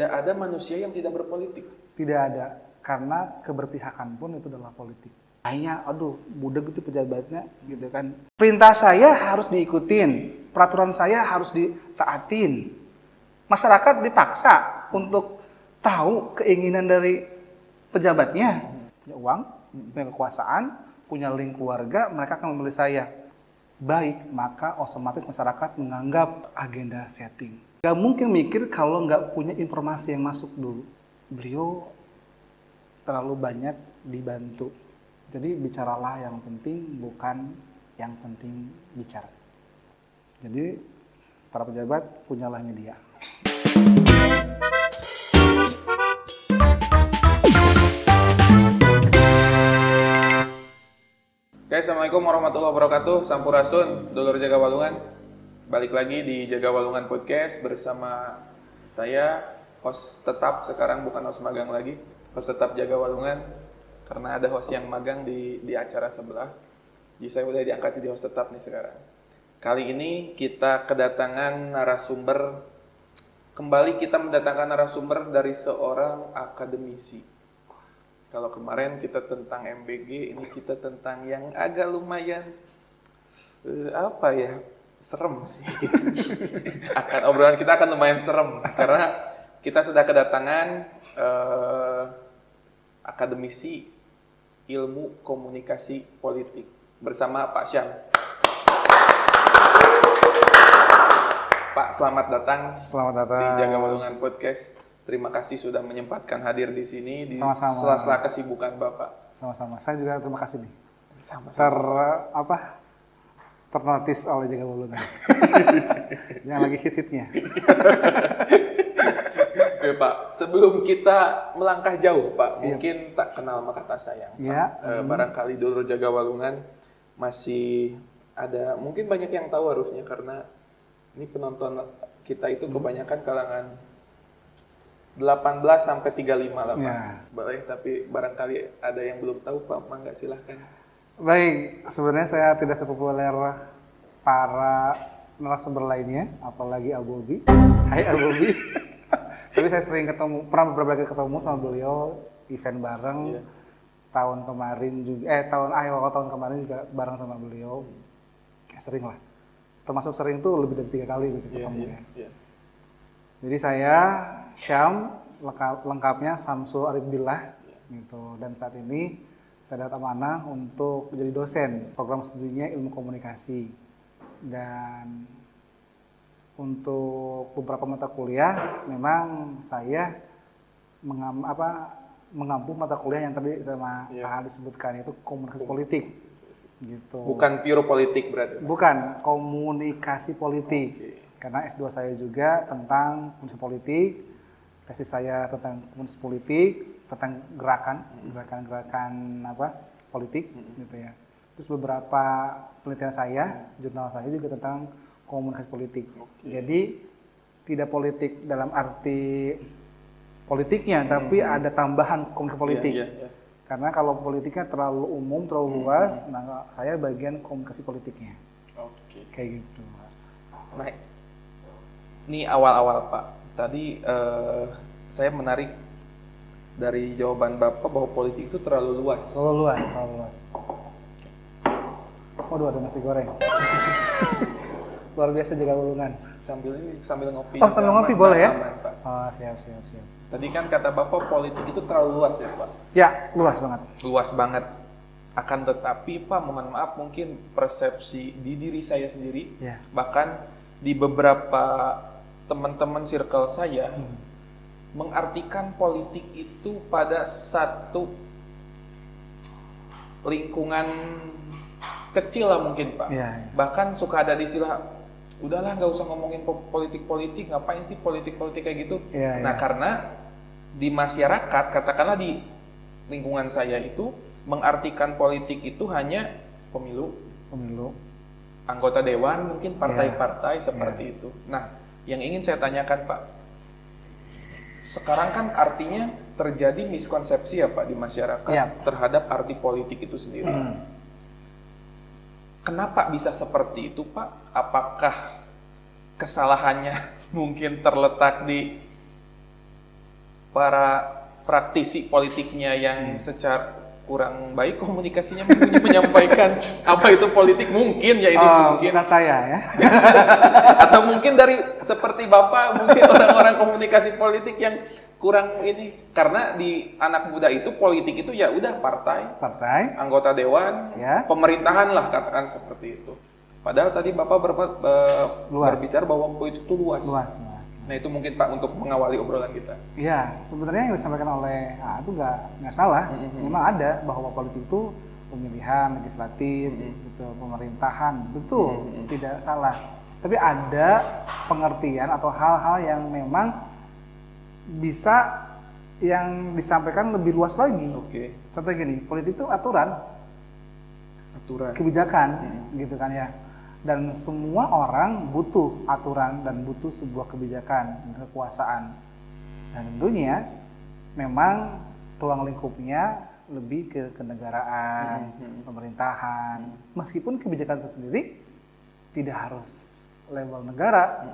tidak ada manusia yang tidak berpolitik. Tidak ada, karena keberpihakan pun itu adalah politik. Kayaknya, aduh, budeg itu pejabatnya, gitu kan. Perintah saya harus diikutin, peraturan saya harus ditaatin. Masyarakat dipaksa untuk tahu keinginan dari pejabatnya. Punya uang, punya kekuasaan, punya link keluarga, mereka akan memilih saya. Baik, maka otomatis masyarakat menganggap agenda setting. Gak mungkin mikir kalau nggak punya informasi yang masuk dulu. Beliau terlalu banyak dibantu. Jadi bicaralah yang penting, bukan yang penting bicara. Jadi para pejabat punyalah media. Guys, Assalamualaikum warahmatullahi wabarakatuh. Sampurasun, dulur Jaga Walungan. Balik lagi di Jaga Walungan Podcast bersama saya, host tetap, sekarang bukan host magang lagi, host tetap Jaga Walungan, karena ada host yang magang di acara sebelah. Jadi saya udah diangkat jadi host tetap nih sekarang. Kali ini kita kedatangan narasumber, kembali kita mendatangkan narasumber dari seorang akademisi. Kalau kemarin kita tentang MBG, ini kita tentang yang agak lumayan, serem sih. Obrolan kita akan lumayan serem, karena kita sudah kedatangan akademisi ilmu komunikasi politik bersama Pak Syam. Pak, selamat datang. Selamat datang Di Jaga Walungan Podcast. Terima kasih sudah menyempatkan hadir di sini di sela-sela kesibukan Bapak. Sama-sama. Saya juga terima kasih nih. Sama-sama. Ternotis oleh Jaga Walungan. Yang lagi hit-hitnya. Oke Pak, sebelum kita melangkah jauh Pak, mungkin tak kenal maka tak sayang Pak. Barangkali dulu Jaga Walungan masih ada, mungkin banyak yang tahu harusnya, karena ini penonton kita itu kebanyakan kalangan 18 sampai 35 lah Pak. Boleh, tapi barangkali ada yang belum tahu Pak, mangga silahkan. Baik, sebenarnya saya tidak sepopuler para narasumber lainnya, apalagi Abu Obi. Hai Abu Obi. Tapi saya sering pernah beberapa kali ketemu sama beliau, event bareng. Tahun kemarin juga, awal tahun kemarin juga bareng sama beliau. Sering lah. Termasuk sering tuh lebih dari 3 kali ketemu ya. Jadi saya Syam, lengkapnya Samsul Arif Billah, gitu. Dan saat ini saya dapat amanah untuk menjadi dosen program studinya ilmu komunikasi, dan untuk beberapa mata kuliah memang saya mengampu mata kuliah yang tadi sama Pak Ali sebutkan, itu komunikasi politik, gitu. Bukan pure politik berarti? Bukan, komunikasi politik. Karena S2 saya juga tentang komunikasi politik, tesis saya tentang komunikasi politik, tentang gerakan politik, gitu ya. Terus beberapa penelitian saya, jurnal saya juga tentang komunikasi politik. Jadi tidak politik dalam arti politiknya, tapi ada tambahan komunikasi politik. Karena kalau politiknya terlalu umum, terlalu luas, nah saya bagian komunikasi politiknya. Kayak gitu. Nah, ini awal-awal Pak. Tadi saya menarik dari jawaban Bapak bahwa politik itu terlalu luas. Terlalu luas. Waduh, ada nasi goreng. Luar biasa Jaga Walungan. Sambil ngopi. Oh, sambil ngopi boleh ya? Aman, Pak. Oh, siap. Tadi kan kata Bapak politik itu terlalu luas ya Pak? Ya, luas banget. Luas banget. Akan tetapi Pak, mohon maaf, mungkin persepsi di diri saya sendiri, bahkan di beberapa teman-teman circle saya, mengartikan politik itu pada satu lingkungan kecil lah mungkin Pak. Bahkan suka ada istilah, udahlah nggak usah ngomongin politik-politik, ngapain sih politik-politik kayak gitu. Nah karena di masyarakat, katakanlah di lingkungan saya itu, mengartikan politik itu hanya pemilu, anggota dewan, mungkin partai-partai seperti itu. Nah yang ingin saya tanyakan Pak, sekarang kan artinya terjadi miskonsepsi ya Pak di masyarakat terhadap arti politik itu sendiri. Kenapa bisa seperti itu Pak? Apakah kesalahannya mungkin terletak di para praktisi politiknya yang secara kurang baik komunikasinya menyampaikan apa itu politik mungkin ya ini mungkin bukan saya ya. atau mungkin dari seperti Bapak mungkin orang-orang komunikasi politik yang kurang ini karena di anak muda itu politik itu ya udah partai, anggota dewan, ya. Pemerintahan lah katakan seperti itu. Padahal tadi Bapak berbicara bahwa politik itu luas. Nah itu mungkin Pak untuk mengawali obrolan kita. Iya, sebenarnya yang disampaikan oleh itu nggak salah. Memang ada bahwa politik itu pemilihan legislatif, gitu, pemerintahan, betul, tidak salah. Tapi ada pengertian atau hal-hal yang memang bisa yang disampaikan lebih luas lagi. Oke. Contoh gini, politik itu aturan, kebijakan, gitu kan ya. Dan semua orang butuh aturan dan butuh sebuah kebijakan, kekuasaan. Dan tentunya memang ruang lingkupnya lebih ke kenegaraan, pemerintahan. Meskipun kebijakan itu sendiri tidak harus label negara,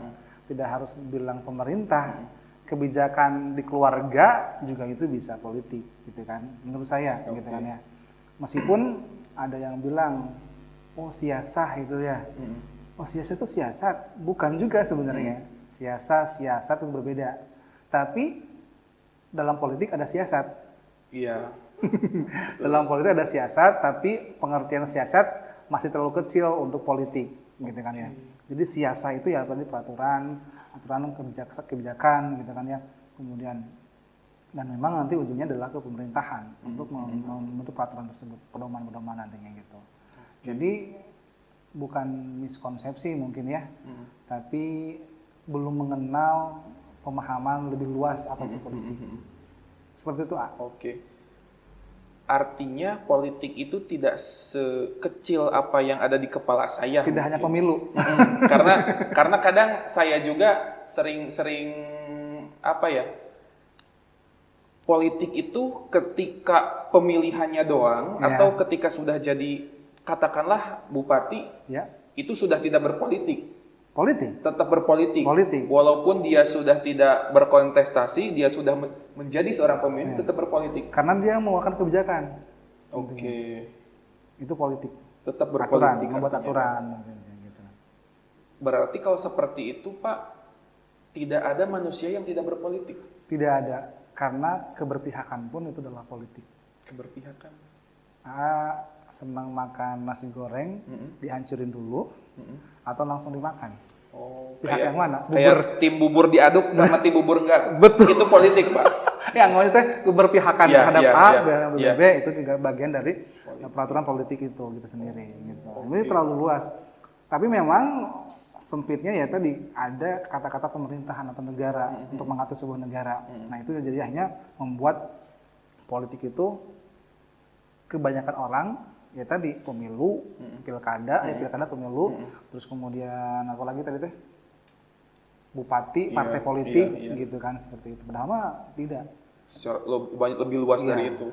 tidak harus bilang pemerintah. Kebijakan di keluarga juga itu bisa politik, gitu kan? Menurut saya, gitu kan ya. Meskipun ada yang bilang, oh siasah itu ya. Oh siasat itu siasat, bukan juga sebenarnya. Siasat itu berbeda. Tapi dalam politik ada siasat. Iya. Dalam politik ada siasat, tapi pengertian siasat masih terlalu kecil untuk politik, gitu kan ya. Jadi siasat itu ya berarti peraturan kebijakan, gitu kan ya. Kemudian dan memang nanti ujungnya adalah ke pemerintahan untuk membentuk peraturan tersebut, pedoman-pedoman nantinya gitu. Jadi bukan miskonsepsi mungkin ya, tapi belum mengenal pemahaman lebih luas apa itu politik. Seperti itu, Oke. Artinya politik itu tidak sekecil apa yang ada di kepala saya. Tidak hanya pemilu. Karena kadang saya juga sering apa ya? Politik itu ketika pemilihannya doang atau ketika sudah jadi katakanlah bupati, itu sudah tidak berpolitik. Tetap berpolitik. Walaupun dia sudah tidak berkontestasi, dia sudah menjadi seorang pemimpin, tetap berpolitik. Karena dia mengeluarkan kebijakan. Oke. Itu politik. Tetap berpolitik. Membuat aturan. Gitu. Berarti kalau seperti itu, Pak, tidak ada manusia yang tidak berpolitik. Tidak ada. Karena keberpihakan pun itu adalah politik. Keberpihakan. Senang makan nasi goreng, dihancurin dulu, atau langsung dimakan. Oh, pihak yang mana? Kayak tim bubur diaduk sama tim bubur enggak. Betul. Itu politik, Pak. Yang maksudnya keberpihakan terhadap A dan B itu juga bagian dari peraturan politik itu sendiri. Gitu. Ini terlalu luas. Tapi memang sempitnya ya tadi ada kata-kata pemerintahan atau negara untuk mengatur sebuah negara. Nah itu jadi akhirnya membuat politik itu kebanyakan orang ya tadi pemilu, pilkada, pemilu, terus kemudian apa lagi tadi teh bupati, partai politik, gitu kan seperti itu. Padahal mah tidak. Secara lebih luas dari itu.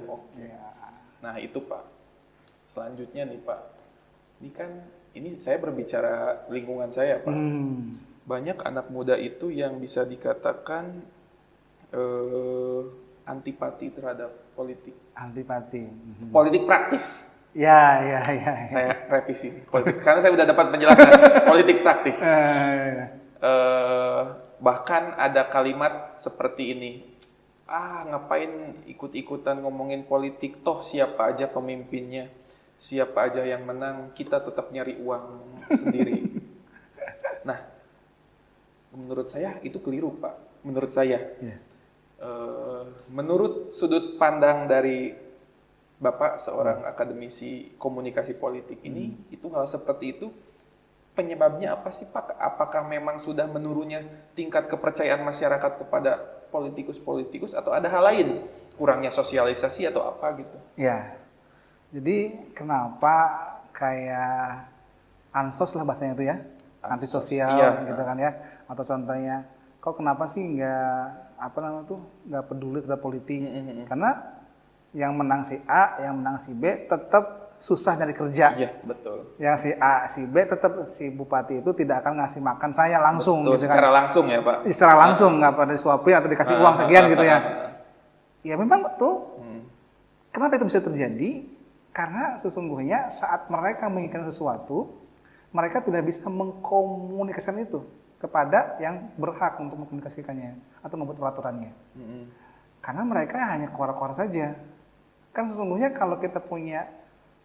Nah itu Pak. Selanjutnya nih Pak, ini saya berbicara lingkungan saya Pak. Banyak anak muda itu yang bisa dikatakan antipati terhadap politik. Antipati. Politik praktis. Ya. Saya revisi politik karena saya udah dapat penjelasan politik praktis. Bahkan ada kalimat seperti ini. Ngapain ikut-ikutan ngomongin politik, toh siapa aja pemimpinnya, siapa aja yang menang, kita tetap nyari uang sendiri. Nah, menurut saya itu keliru Pak. Menurut saya. Menurut sudut pandang dari Bapak seorang akademisi komunikasi politik ini, itu hal seperti itu penyebabnya apa sih Pak? Apakah memang sudah menurunnya tingkat kepercayaan masyarakat kepada politikus-politikus atau ada hal lain? Kurangnya sosialisasi atau apa gitu? Ya, jadi kenapa kayak ansos lah bahasanya itu ya, antisosial gitu kan ya, atau contohnya, kok kenapa sih nggak peduli terhadap politik? Karena yang menang si A, yang menang si B tetap susah nyari kerja. Iya, betul. Yang si A, si B tetap si bupati itu tidak akan ngasih makan saya langsung. Betul, gitu secara kan. langsung ya Pak? Secara langsung, nggak pada disuapin atau dikasih uang sekian gitu ya. Ya memang betul. Kenapa itu bisa terjadi? Karena sesungguhnya saat mereka menginginkan sesuatu, mereka tidak bisa mengkomunikasikan itu kepada yang berhak untuk mengkomunikasikannya atau membuat peraturannya. Karena mereka hanya keluar-keluar saja. Kan sesungguhnya kalau kita punya,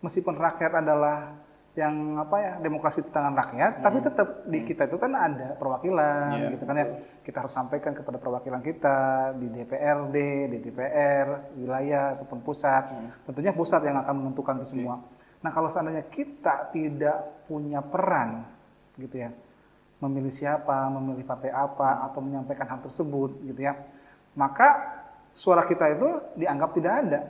meskipun rakyat adalah yang demokrasi di tangan rakyat, tapi tetap di kita itu kan ada perwakilan, gitu kan ya. Kita harus sampaikan kepada perwakilan kita di DPRD, di DPR, wilayah ataupun pusat. Tentunya pusat yang akan menentukan itu semua. Nah kalau seandainya kita tidak punya peran, gitu ya, memilih siapa, memilih partai apa, atau menyampaikan hal tersebut, gitu ya, maka suara kita itu dianggap tidak ada.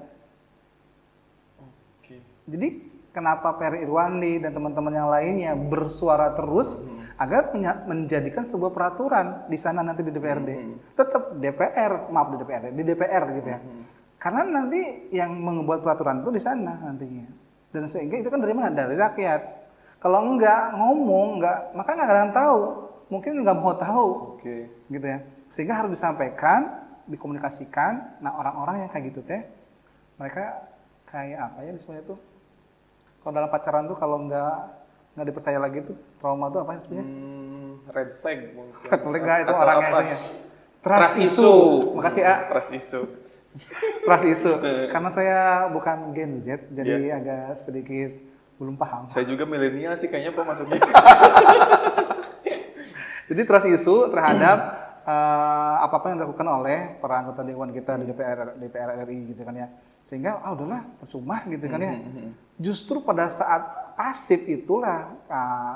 Jadi kenapa Ferry Irwandi dan teman-teman yang lainnya bersuara terus agar menjadikan sebuah peraturan di sana nanti di DPRD. Tetap di DPR gitu ya. Karena nanti yang membuat peraturan itu di sana nantinya. Dan sehingga itu kan dari mana? Dari rakyat. Kalau enggak ngomong, maka nggak ada yang tahu. Mungkin nggak mau tahu. Gitu ya. Sehingga harus disampaikan, dikomunikasikan. Nah orang-orang yang kayak gitu teh, mereka kayak apa ya disebutnya tuh? Kalau dalam pacaran tuh kalau nggak dipercaya lagi tuh trauma tuh apa sebenarnya? Red flag mungkin. Red flag nggak itu orangnya itu ya. Trust issue. Makasih A. Trust issue. Trust issue. Karena saya bukan Gen Z, jadi agak sedikit belum paham. Saya juga milenial sih kayaknya Pak masuknya. Jadi trust issue terhadap apa-apa yang dilakukan oleh para anggota dewan kita di DPR RI gitu kan ya. Sehingga udahlah percuma gitu kan ya. Justru pada saat pasif itulah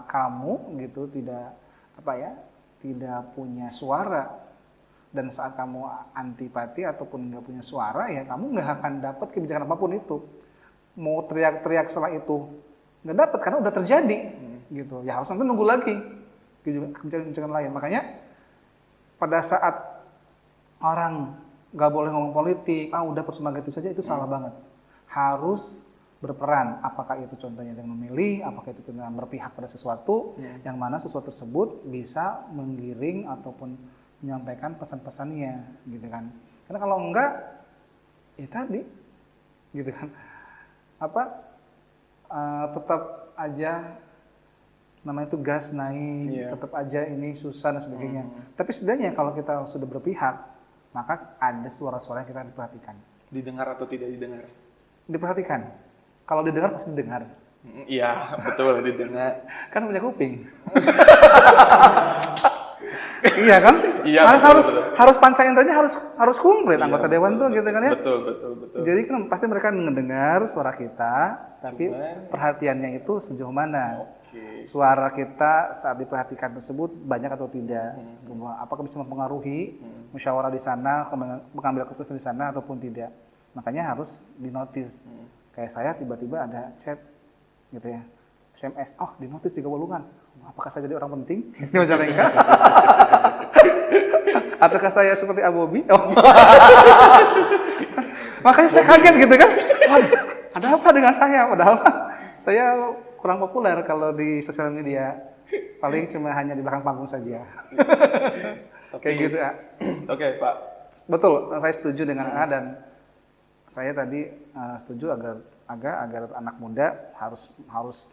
kamu gitu tidak punya suara, dan saat kamu antipati ataupun nggak punya suara ya kamu nggak akan dapat kebijakan apapun itu. Mau teriak-teriak setelah itu nggak dapat karena udah terjadi gitu. Ya harus nanti nunggu lagi kebijakan lain. Makanya pada saat orang nggak boleh ngomong politik, udah percuma gitu saja, itu salah banget. Harus berperan, apakah itu contohnya dengan memilih, apakah itu dengan berpihak pada sesuatu, yang mana sesuatu tersebut bisa menggiring ataupun menyampaikan pesan-pesannya, gitu kan. Karena kalau enggak, ya tadi, gitu kan, tetap aja namanya itu gas naik, tetap aja ini susah dan sebagainya. Tapi setidaknya kalau kita sudah berpihak, maka ada suara-suara yang kita diperhatikan. Didengar atau tidak didengar? Diperhatikan. Kalau didengar pasti didengar. Iya, betul didengar. Kan punya kuping. Iya kan? Iya, harus panca inderanya harus komplit anggota dewan tuh gitu kan ya. Betul. Jadi kan pasti mereka mendengar suara kita, tapi perhatiannya itu sejauh mana. Suara kita saat diperhatikan tersebut banyak atau tidak. Apakah bisa mempengaruhi musyawarah di sana, mengambil keputusan di sana ataupun tidak. Makanya harus dinotis. Kayak saya tiba-tiba ada chat gitu ya, SMS, dinotis di Gawalungan. Apakah saya jadi orang penting? Ini Majalengka. Ataukah saya seperti Abobi? Makanya saya kaget gitu kan. Ada apa dengan saya? Padahal saya kurang populer kalau di sosial media. Paling cuma hanya di belakang panggung saja. Kayak gitu ya. Oke, Pak. Betul, saya setuju dengan A, dan saya tadi setuju agar anak muda harus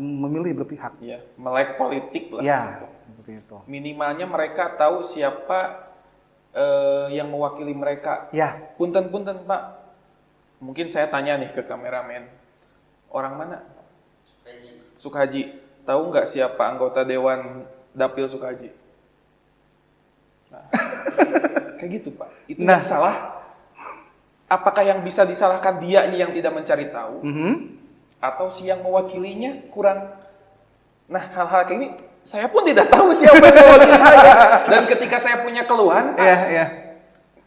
memilih berpihak. Iya, melek politik lah. Iya, seperti itu. Minimalnya mereka tahu siapa yang mewakili mereka. Ya. Punten Pak. Mungkin saya tanya nih ke kameramen. Orang mana? Sukahaji. Tahu nggak siapa anggota Dewan Dapil Sukahaji? Nah, kayak gitu Pak. Itu yang salah. Apakah yang bisa disalahkan dianya yang tidak mencari tahu? Atau si yang mewakilinya kurang? Nah, hal-hal kayak ini saya pun tidak tahu siapa yang mewakili saya. Dan ketika saya punya keluhan,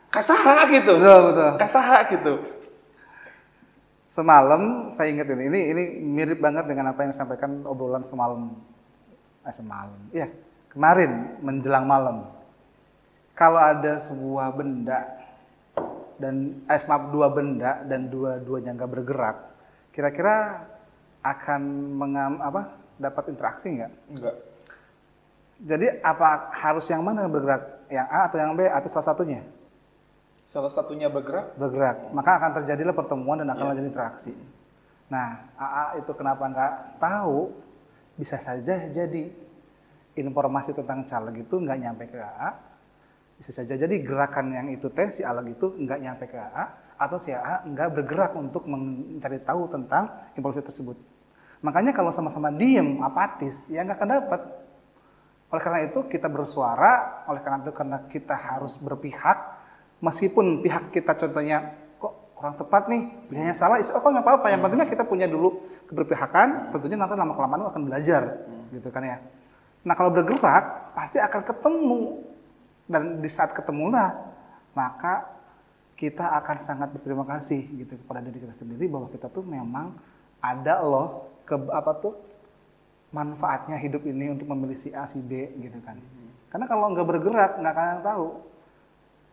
kasaha gitu. Betul. Kasaha gitu. Semalam saya ingat ini mirip banget dengan apa yang disampaikan obrolan kemarin menjelang malam. Kalau ada sebuah benda dan dua benda dan dua-duanya nggak bergerak, kira-kira akan dapat interaksi nggak? Enggak. Jadi apa harus yang mana yang bergerak? Yang A atau yang B atau salah satunya? Salah satunya bergerak. maka akan terjadilah pertemuan dan akan Iya. terjadi interaksi. Nah, AA itu kenapa nggak tahu? Bisa saja jadi informasi tentang caleg itu nggak nyampe ke AA, bisa saja jadi gerakan yang itu si aleg itu nggak nyampe ke AA, atau si AA nggak bergerak untuk mencari tahu tentang informasi tersebut. Makanya kalau sama-sama diem, apatis, ya nggak akan dapat. Oleh karena itu kita bersuara, oleh karena itu karena kita harus berpihak, meskipun pihak kita contohnya kok kurang tepat nih, pilihannya salah, kok nggak apa-apa. Yang pentingnya kita punya dulu keberpihakan, tentunya nanti lama-kelamaan akan belajar, gitu kan ya. Nah kalau bergerak pasti akan ketemu, dan di saat ketemulah maka kita akan sangat berterima kasih gitu kepada diri kita sendiri bahwa kita tuh memang ada loh manfaatnya hidup ini untuk memilih si A si B gitu kan. Karena kalau nggak bergerak nggak akan tahu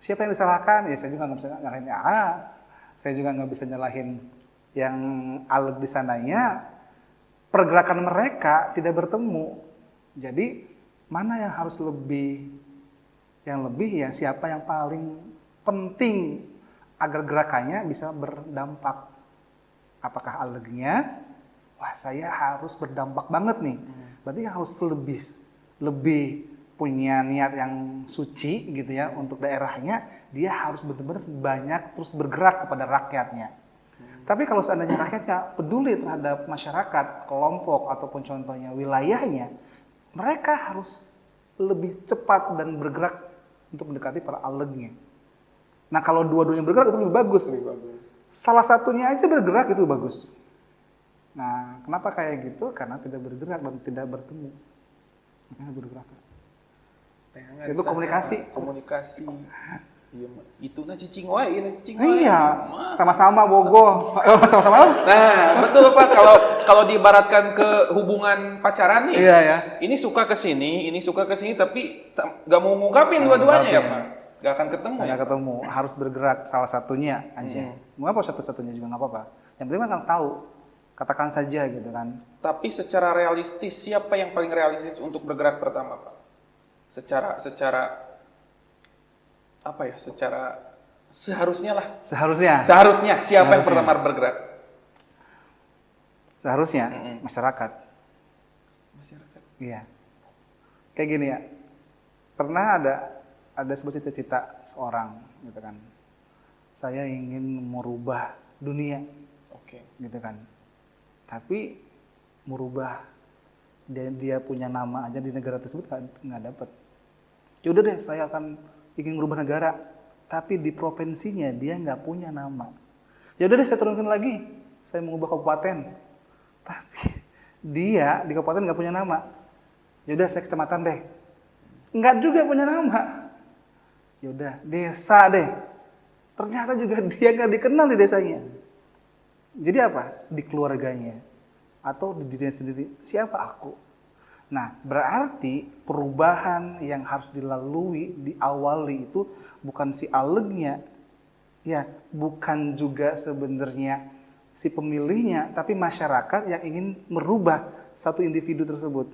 siapa yang disalahkan. Ya saya juga nggak bisa nyalahin A, saya juga nggak bisa nyalahin yang aleg di sananya. Pergerakan mereka tidak bertemu. Jadi mana yang harus lebih ya siapa yang paling penting agar gerakannya bisa berdampak. Apakah alegnya? Wah saya harus berdampak banget nih. Berarti harus lebih punya niat yang suci gitu ya untuk daerahnya. Dia harus benar-benar banyak terus bergerak kepada rakyatnya. Tapi kalau seandainya rakyatnya peduli terhadap masyarakat, kelompok ataupun contohnya wilayahnya, mereka harus lebih cepat dan bergerak untuk mendekati para alegnya. Nah kalau dua-duanya bergerak itu lebih bagus. Salah satunya aja bergerak itu bagus. Nah kenapa kayak gitu? Karena tidak bergerak dan tidak bertemu. Makanya bergerak. Itu komunikasi. Iya, itu cicing wae, cicing wae. Iya, sama-sama bogoh. Sama-sama. Nah, betul Pak. Kalau diibaratkan ke hubungan pacaran nih. Iya ya. Ini suka ke sini, tapi nggak mau ngungkapin dua-duanya ya Pak. Nggak akan ketemu. Nggak ketemu. Harus bergerak salah satunya aja. Mengapa satu-satunya juga nggak apa-apa. Yang penting kan tahu. Katakan saja gitu kan. Tapi secara realistis siapa yang paling realistis untuk bergerak pertama Pak? Secara seharusnya lah. Seharusnya siapa yang pertama bergerak? Seharusnya masyarakat. Iya. Kayak gini ya. Pernah ada sebuah cita-cita seorang gitu kan. Saya ingin merubah dunia. Oke. Gitu kan. Tapi merubah dia punya nama aja di negara tersebut nggak dapat. Ya udah deh, saya akan ingin merubah negara, tapi di provinsinya dia nggak punya nama. Ya udah deh, saya turunkan lagi, saya mengubah kabupaten, tapi dia di kabupaten nggak punya nama. Ya udah, saya kecamatan deh, nggak juga punya nama. Ya udah, desa deh, ternyata juga dia nggak dikenal di desanya. Jadi apa? Di keluarganya atau di dirinya sendiri, siapa aku? Nah, berarti perubahan yang harus dilalui, diawali itu bukan si alegnya, ya, bukan juga sebenarnya si pemilihnya, tapi masyarakat yang ingin merubah satu individu tersebut.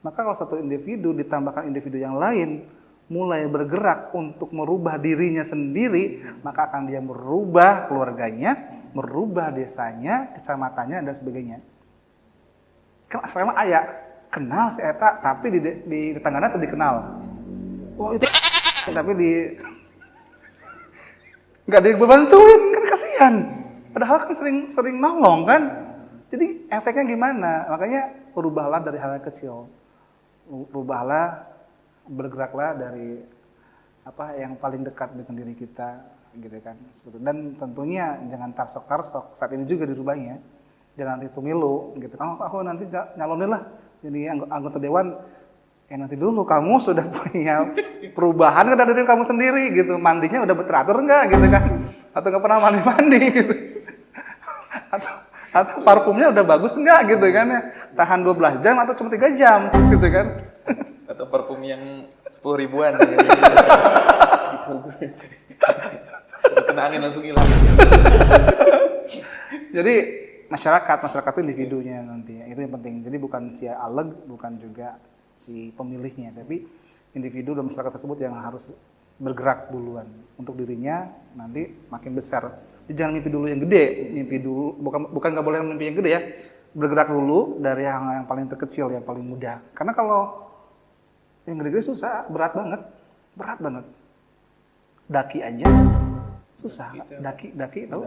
Maka kalau satu individu ditambahkan individu yang lain, mulai bergerak untuk merubah dirinya sendiri, maka akan dia merubah keluarganya, merubah desanya, kecamatannya, dan sebagainya. Sama ayah, kenal si Eta, tapi di tetangganya tuh dikenal. Oh itu, tapi nggak dibantuin, kan kasihan. Padahal kan sering nolong kan. Jadi efeknya gimana? Makanya berubahlah dari hal yang kecil. Berubahlah, bergeraklah dari apa yang paling dekat dengan diri kita, gitu kan. Dan tentunya jangan tarsok. Saat ini juga dirubahnya. Jangan nanti pemilu, gitu. Aku nanti nyalonin lah jadi anggota dewan. Nanti dulu kamu sudah punya perubahan kan dari diri kamu sendiri, gitu. Mandinya udah teratur enggak, gitu kan? Atau nggak pernah mandi, gitu. Atau parfumnya udah bagus enggak, gitu kan? Tahan 12 jam atau cuma 3 jam, gitu kan? Atau parfum yang 10 ribuan. Kena angin langsung hilang. Jadi masyarakat itu individunya nanti, itu yang penting. Jadi bukan si aleg, bukan juga si pemilihnya, tapi individu dan masyarakat tersebut yang harus bergerak duluan untuk dirinya nanti makin besar. Jadi jangan mimpi dulu yang gede, mimpi dulu bukan nggak boleh mimpi yang gede ya. Bergerak dulu dari yang paling terkecil, yang paling mudah. Karena kalau yang gede-gede susah, berat banget. Daki aja susah. Daki tahu?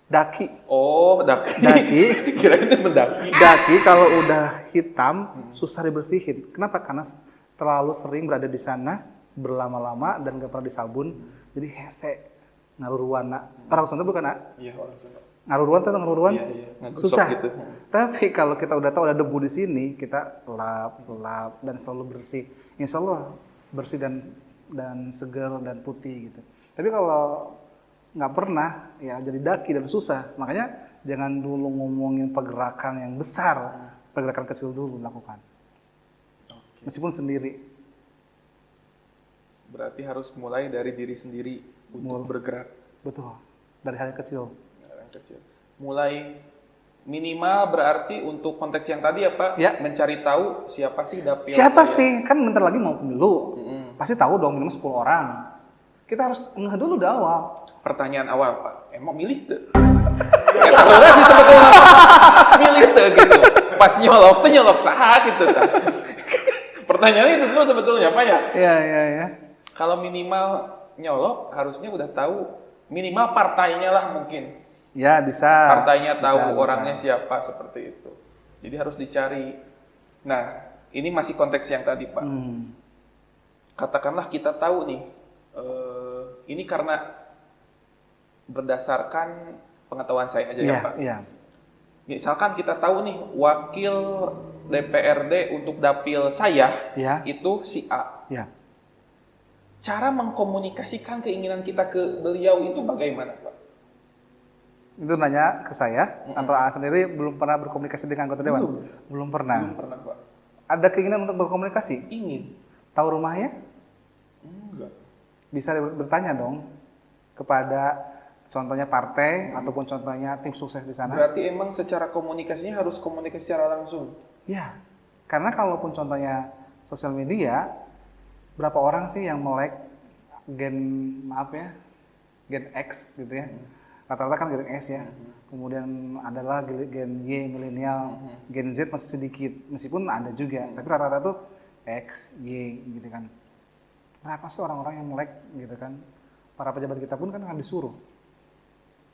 Daki. Oh, daki. Kirain itu mendaki. Daki kalau udah hitam susah dibersihin. Kenapa? Karena terlalu sering berada di sana berlama-lama dan gak pernah disabun, jadi hese, ngaruh warna. Orang Sunda bukan? Iya, orang Sunda. Ngaruh ruan? Iya. Susah. Gitu. Tapi kalau kita udah tahu ada debu di sini, kita lap dan selalu bersih. Insya Allah bersih dan segar dan putih gitu. Tapi kalau nggak pernah, ya jadi daki dan susah. Makanya jangan dulu ngomongin pergerakan yang besar, pergerakan kecil dulu lakukan. Meskipun sendiri. Berarti harus mulai dari diri sendiri untuk bergerak. Betul. Dari hal yang kecil. Kecil. Mulai minimal berarti untuk konteks yang tadi ya Pak, ya. Mencari tahu siapa sih dapil siapa saya. sih? Kan bentar lagi mau pemilu. Pasti tahu dong minimal 10 orang. Kita harus ngeh dulu dari awal. Pertanyaan awal Pak, emang milih tuh? Gak tahu lah sih sebetulnya milih tuh gitu. Pas nyolok saha gitu kan. Pertanyaannya itu dulu sebetulnya Pak ya? Iya. Kalau minimal nyolok harusnya udah tahu minimal partainya lah mungkin. Ya bisa. Partainya tahu orangnya siapa seperti itu. Jadi harus dicari. Nah, ini masih konteks yang tadi Pak. Katakanlah kita tahu nih, ini karena berdasarkan pengetahuan saya aja ya Pak. Iya. Misalkan kita tahu nih wakil DPRD untuk dapil saya itu si A. Ya. Cara mengkomunikasikan keinginan kita ke beliau itu bagaimana Pak? Itu nanya ke saya, atau A sendiri belum pernah berkomunikasi dengan anggota dewan? Belum pernah. Belum pernah, Pak. Ada keinginan untuk berkomunikasi? Ingin. Tahu rumahnya? Enggak. Bisa bertanya dong kepada contohnya partai ataupun contohnya tim sukses di sana. Berarti emang secara komunikasinya harus komunikasi secara langsung? Ya, karena kalaupun contohnya sosial media, berapa orang sih yang melek gen X gitu ya? Rata-rata kan gen S ya, kemudian adalah gen Y, milenial, gen Z masih sedikit, meskipun ada juga, tapi rata-rata tuh X, Y gitu kan. Kenapa sih orang-orang yang melek gitu kan? Para pejabat kita pun kan akan disuruh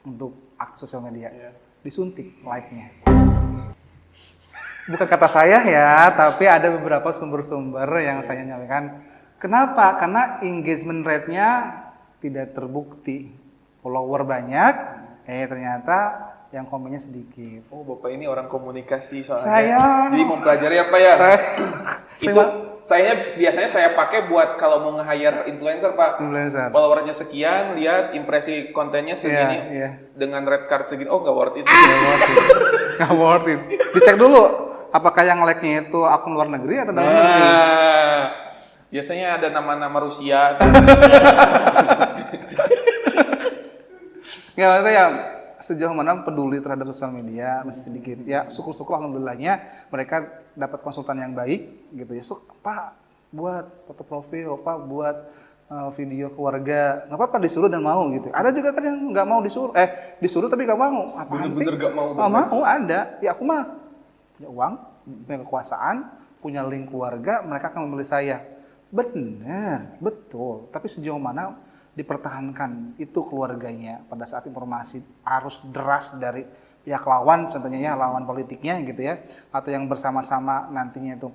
untuk aktif sosial media, disuntik like-nya. Bukan kata saya ya, tapi ada beberapa sumber-sumber yang saya nyampaikan. Kenapa? Karena engagement rate-nya tidak terbukti. Follower banyak, ternyata yang komennya sedikit. Oh, Bapak ini orang komunikasi soalnya. Saya. Jadi mempelajari apa ya? Biasanya saya pakai buat kalau mau nge-hire influencer, Pak. Influencer. Followernya sekian, lihat impresi kontennya segini. Dengan red card segini, oh nggak worth it. Nggak worth it. Dicek dulu, apakah yang like-nya itu akun luar negeri atau dalam negeri? Biasanya ada nama-nama Rusia. Nggak, maksudnya ya sejauh mana peduli terhadap sosial media masih sedikit. Ya syukur-syukur alhamdulillahnya mereka dapat konsultan yang baik gitu ya. So, Pak buat foto profil, Pak buat video keluarga, nggak apa-apa disuruh dan mau gitu. Ada juga kan yang nggak mau disuruh tapi nggak mau. Apaan sih? Bener-bener nggak mau. Nggak mau ada. Ya aku mah punya uang, punya kekuasaan, punya link keluarga, mereka akan memilih saya. Benar, betul. Tapi sejauh mana dipertahankan itu keluarganya pada saat informasi arus deras dari pihak lawan, contohnya ya lawan politiknya gitu ya, atau yang bersama-sama nantinya itu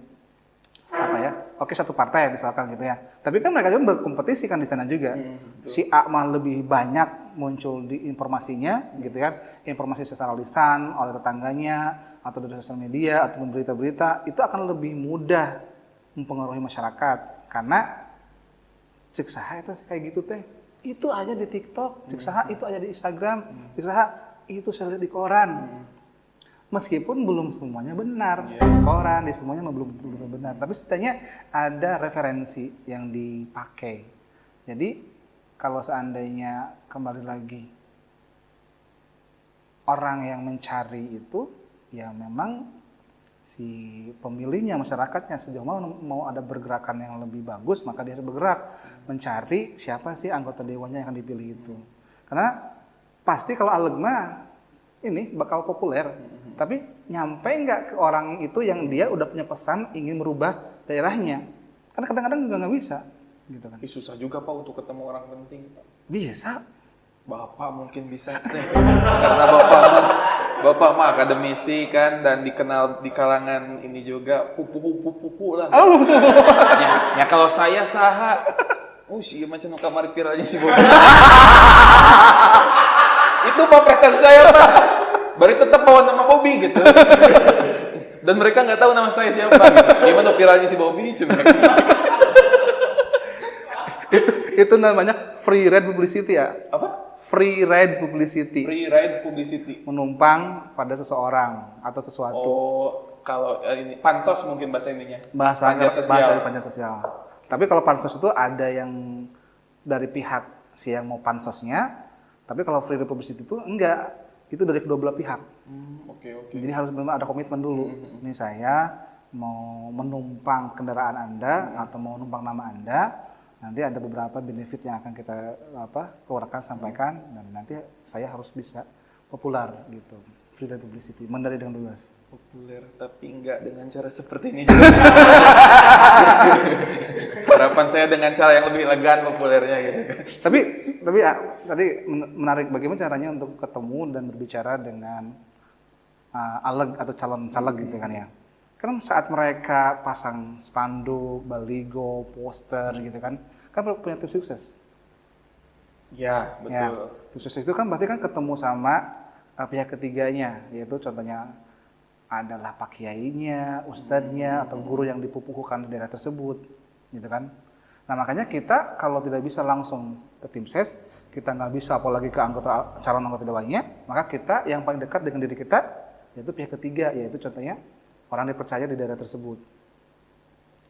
satu partai misalkan gitu ya. Tapi kan mereka juga berkompetisi kan di sana juga. Si A mah lebih banyak muncul di informasinya gitu kan, informasi secara lisan oleh tetangganya atau dari sosial media atau berita-berita, itu akan lebih mudah mempengaruhi masyarakat karena cek saha itu kayak gitu teh, itu aja di TikTok, cek saha itu aja di Instagram, cek saha itu saya lihat di koran. Meskipun belum semuanya benar, di koran, di semuanya belum benar, tapi setidaknya ada referensi yang dipakai. Jadi kalau seandainya kembali lagi orang yang mencari itu, ya memang si pemilihnya, masyarakatnya sejauh mana mau ada pergerakan yang lebih bagus, maka dia harus bergerak. mencari siapa sih anggota dewannya yang akan dipilih itu. Karena pasti kalau Aleg mah ini bakal populer, tapi nyampe nggak ke orang itu yang dia udah punya pesan ingin merubah daerahnya. Kan kadang-kadang juga nggak bisa, gitu kan. Tapi susah juga Pak untuk ketemu orang penting, Pak. Bisa. Bapak mungkin bisa deh. Karena Bapak mah akademisi kan dan dikenal di kalangan ini juga pupu lah. Ya kalau saya saha. Sih macam nu kamari piranya si Bobi. Itu Pak prestasi saya Pak. Bari tetap bawa nama Bobi gitu. Dan mereka nggak tahu nama saya siapa. Gimana piranya si Bobi? Itu namanya free ride publicity ya. Apa? Free ride publicity. Free ride publicity. Menumpang pada seseorang atau sesuatu. Oh, kalau ini pansos mungkin bahasa ininya. Bahasa sosial. panjat sosial. Tapi kalau pansos itu ada yang dari pihak si yang mau pansosnya, tapi kalau free ride publicity itu enggak. Itu dari kedua belah pihak. Oke. Jadi harus benar ada komitmen dulu. Ini saya mau menumpang kendaraan Anda atau mau menumpang nama Anda. Nanti ada beberapa benefit yang akan kita keluarkan, sampaikan, dan nanti saya harus bisa populer gitu. Free ride publicity, mendari dengan bebas. Populer, tapi enggak dengan cara seperti ini. Harapan saya dengan cara yang lebih elegan populernya gitu. Tapi tadi menarik, bagaimana caranya untuk ketemu dan berbicara dengan Aleg atau calon caleg gitu kan ya. Kan saat mereka pasang spanduk, baligo, poster gitu kan punya tim sukses. Ya, betul. Ya, tim sukses itu kan berarti kan ketemu sama pihak ketiganya, yaitu contohnya adalah pak kiainya, ustadznya, atau guru yang dipupuhkan di daerah tersebut, gitu kan. Nah makanya kita kalau tidak bisa langsung ke tim ses, kita nggak bisa apalagi ke calon anggota dewannya, maka kita yang paling dekat dengan diri kita, yaitu pihak ketiga, yaitu contohnya orang dipercaya di daerah tersebut.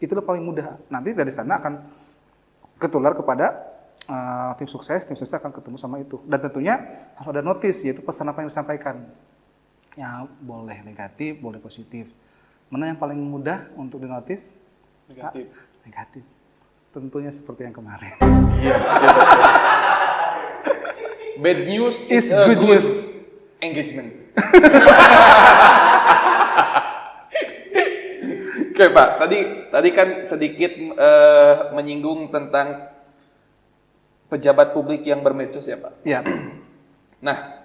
Itulah paling mudah. Nanti dari sana akan ketular kepada tim sukses akan ketemu sama itu. Dan tentunya harus ada notis, yaitu pesan apa yang disampaikan. Ya boleh negatif, boleh positif. Mana yang paling mudah untuk dinotis? Negatif. Negatif. Tentunya seperti yang kemarin. Iya, siap. Bad news is a good good news. Engagement. Oke Pak, tadi kan sedikit menyinggung tentang pejabat publik yang bermedsos ya Pak. Iya. Nah,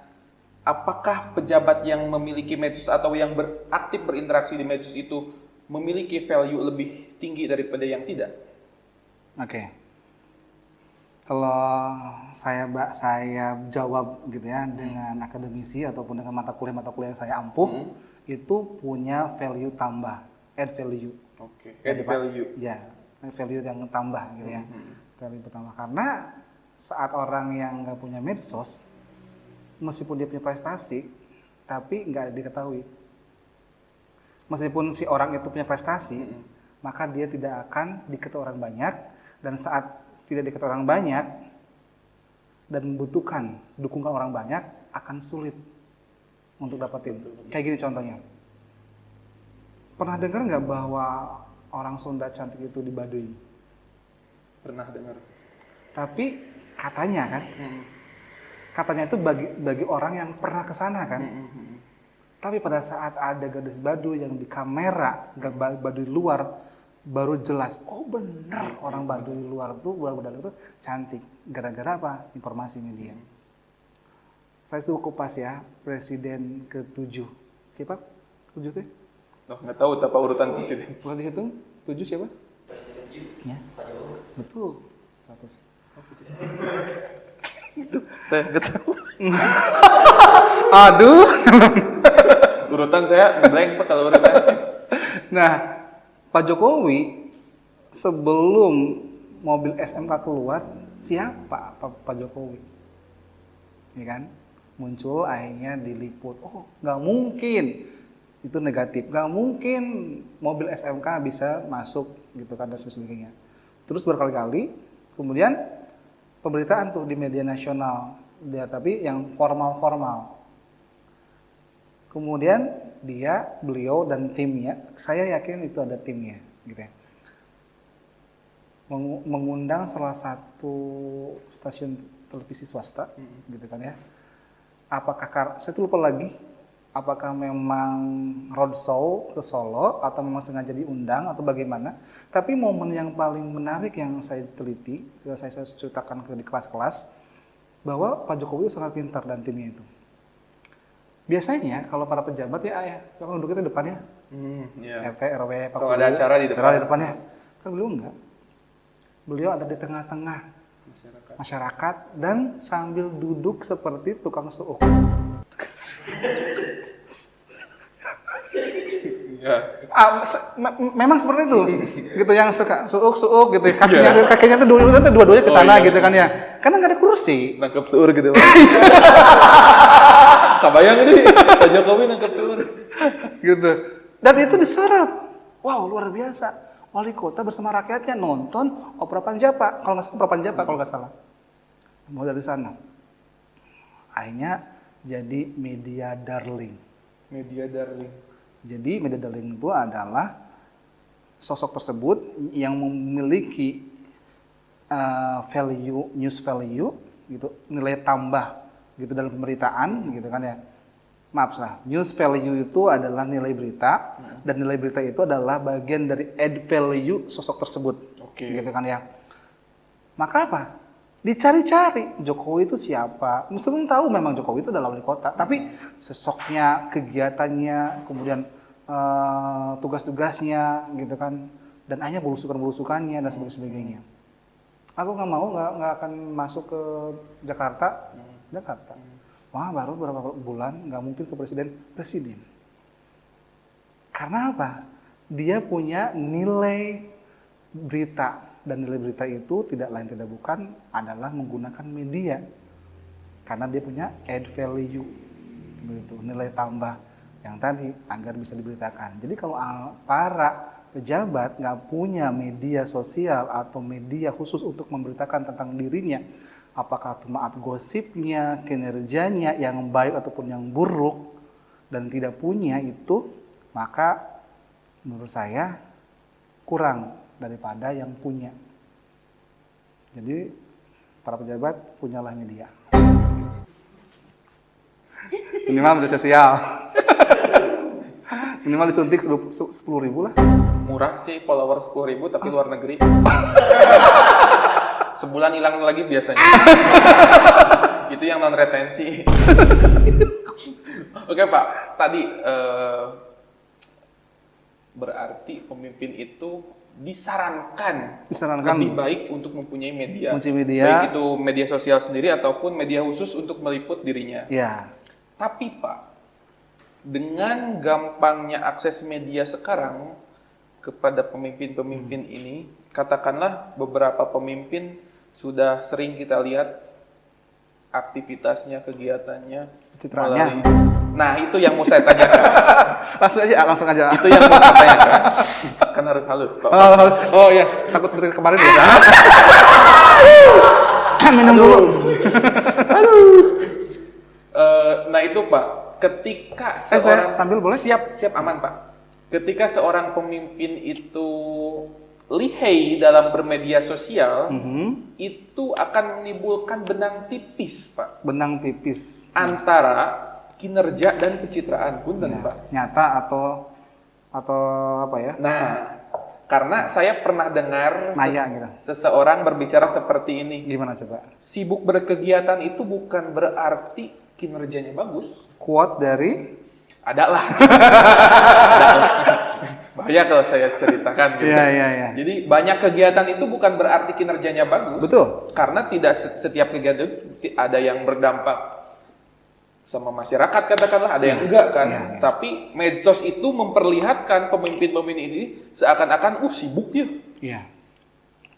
apakah pejabat yang memiliki medsos atau yang aktif berinteraksi di medsos itu memiliki value lebih tinggi daripada yang tidak? Oke. Kalau saya jawab gitu ya dengan akademisi ataupun dengan mata kuliah yang saya ampuh, itu punya value tambah. Add value. Oke. Add value. Ya, value yang tambah gitu ya. Value pertama karena saat orang yang nggak punya medsos, meskipun dia punya prestasi, tapi nggak diketahui. Meskipun si orang itu punya prestasi, maka dia tidak akan diketahui orang banyak, dan saat tidak diketahui orang banyak dan membutuhkan dukungan orang banyak, akan sulit untuk dapetin. Kayak gini contohnya. Pernah dengar nggak bahwa orang Sunda cantik itu di Baduy? Pernah dengar. Tapi katanya kan, katanya itu bagi orang yang pernah ke sana kan. Tapi pada saat ada gadis Baduy yang di kamera, Baduy luar, baru jelas, oh bener orang Baduy luar tuh, budak-budak itu cantik. Gara-gara apa? Informasi media. Saya suka kupas ya, Presiden ke-7. Siapa? 7 tuh? Oh, nggak tahu apa urutan presiden. Boleh dihitung? 7 siapa? Ya. Betul. 100. Saya nggak tahu. Aduh. Urutan saya blank Pak kalau urutan. Nah, Pak Jokowi sebelum mobil SMK keluar, siapa Pak Jokowi? Ya kan? Muncul akhirnya diliput. Oh, nggak mungkin. Itu negatif. Nggak mungkin mobil SMK bisa masuk gitu kan dan sebagainya. Terus berkali-kali, kemudian pemberitaan tuh di media nasional. Dia tapi yang formal-formal. Kemudian beliau dan timnya, saya yakin itu ada timnya, gitu ya. mengundang salah satu stasiun televisi swasta, gitu kan ya. Apakah saya tuh lupa lagi, apakah memang roadshow ke Solo atau memang sengaja diundang atau bagaimana? Tapi momen yang paling menarik yang saya teliti, yang saya ceritakan di kelas-kelas, bahwa Pak Jokowi sangat pintar dan timnya itu. Biasanya kalau para pejabat ya, soalnya duduknya di depannya, Iya. RT, RW, Pak Kalau ada acara di depan. di depannya. Kan beliau enggak. Beliau ada di tengah-tengah masyarakat dan sambil duduk seperti tukang suuk. Ya. Memang seperti itu, gitu yang suka suuk gitu, kakinya tuh dua-duanya ke sana gitu kan ya, karena nggak ada kursi. Nangkep tuur gitu. Kebayang nih, Pak Jokowi nangkep tuur. Gitu. Dan itu disorot. Wow, luar biasa. Wali kota bersama rakyatnya nonton opera Panjapa, kalau nggak salah. Mau dari sana. Akhirnya jadi media darling. Media darling. Jadi media darling itu adalah sosok tersebut yang memiliki news value gitu, nilai tambah gitu dalam pemberitaan gitu kan ya. Maaf lah, news value itu adalah nilai berita dan nilai berita itu adalah bagian dari add value sosok tersebut. Oke. Gitu kan ya. Maka apa? Dicari-cari Jokowi itu siapa. Meskipun tahu memang Jokowi itu adalah wali kota, tapi sosoknya, kegiatannya, kemudian tugas-tugasnya gitu kan, dan hanya belusukan-belusukannya dan sebagainya. Aku nggak mau, nggak akan masuk ke Jakarta. Wah, baru beberapa bulan nggak mungkin ke presiden. Karena apa? Dia punya nilai berita. Dan nilai berita itu tidak lain tidak bukan adalah menggunakan media. Karena dia punya add value. Begitu, nilai tambah yang tadi agar bisa diberitakan. Jadi kalau para pejabat nggak punya media sosial atau media khusus untuk memberitakan tentang dirinya, apakah itu maaf gosipnya, kinerjanya yang baik ataupun yang buruk, dan tidak punya itu, maka menurut saya kurang daripada yang punya. Jadi para pejabat punyalah media. Minimal media sosial. Minimal disuntik 10.000 lah. Murah sih follower 10.000 tapi luar negeri. Sebulan hilang lagi biasanya. Itu yang non retensi. Oke Pak, tadi berarti pemimpin itu disarankan lebih baik untuk mempunyai media. Baik itu media sosial sendiri ataupun media khusus untuk meliput dirinya. Ya. Tapi Pak, dengan gampangnya akses media sekarang kepada pemimpin-pemimpin ini, katakanlah beberapa pemimpin sudah sering kita lihat aktivitasnya, kegiatannya, citranya. Nah, itu yang mau saya tanyakan. langsung aja. Itu yang mau saya tanyakan. Kan harus halus, Pak. Oh ya, takut seperti kemarin ya. Minum dulu. Nah, itu Pak, ketika seorang sambil boleh? Siap aman, Pak. Ketika seorang pemimpin itu lihai dalam bermedia sosial, itu akan menimbulkan benang tipis, Pak. Benang tipis antara kinerja dan pencitraan, punten, Pak. Nyata atau apa ya? Nah, karena saya pernah dengar gitu. Seseorang berbicara seperti ini. Gimana coba? Sibuk berkegiatan itu bukan berarti kinerjanya bagus. Quote dari? Ada lah. Bahaya kalau saya ceritakan gitu. Iya. Jadi banyak kegiatan itu bukan berarti kinerjanya bagus. Betul. Karena tidak setiap kegiatan itu ada yang berdampak sama masyarakat, katakanlah, ada yang enggak kan. Tapi medsos itu memperlihatkan pemimpin-pemimpin ini seakan-akan sibuk ya. Iya.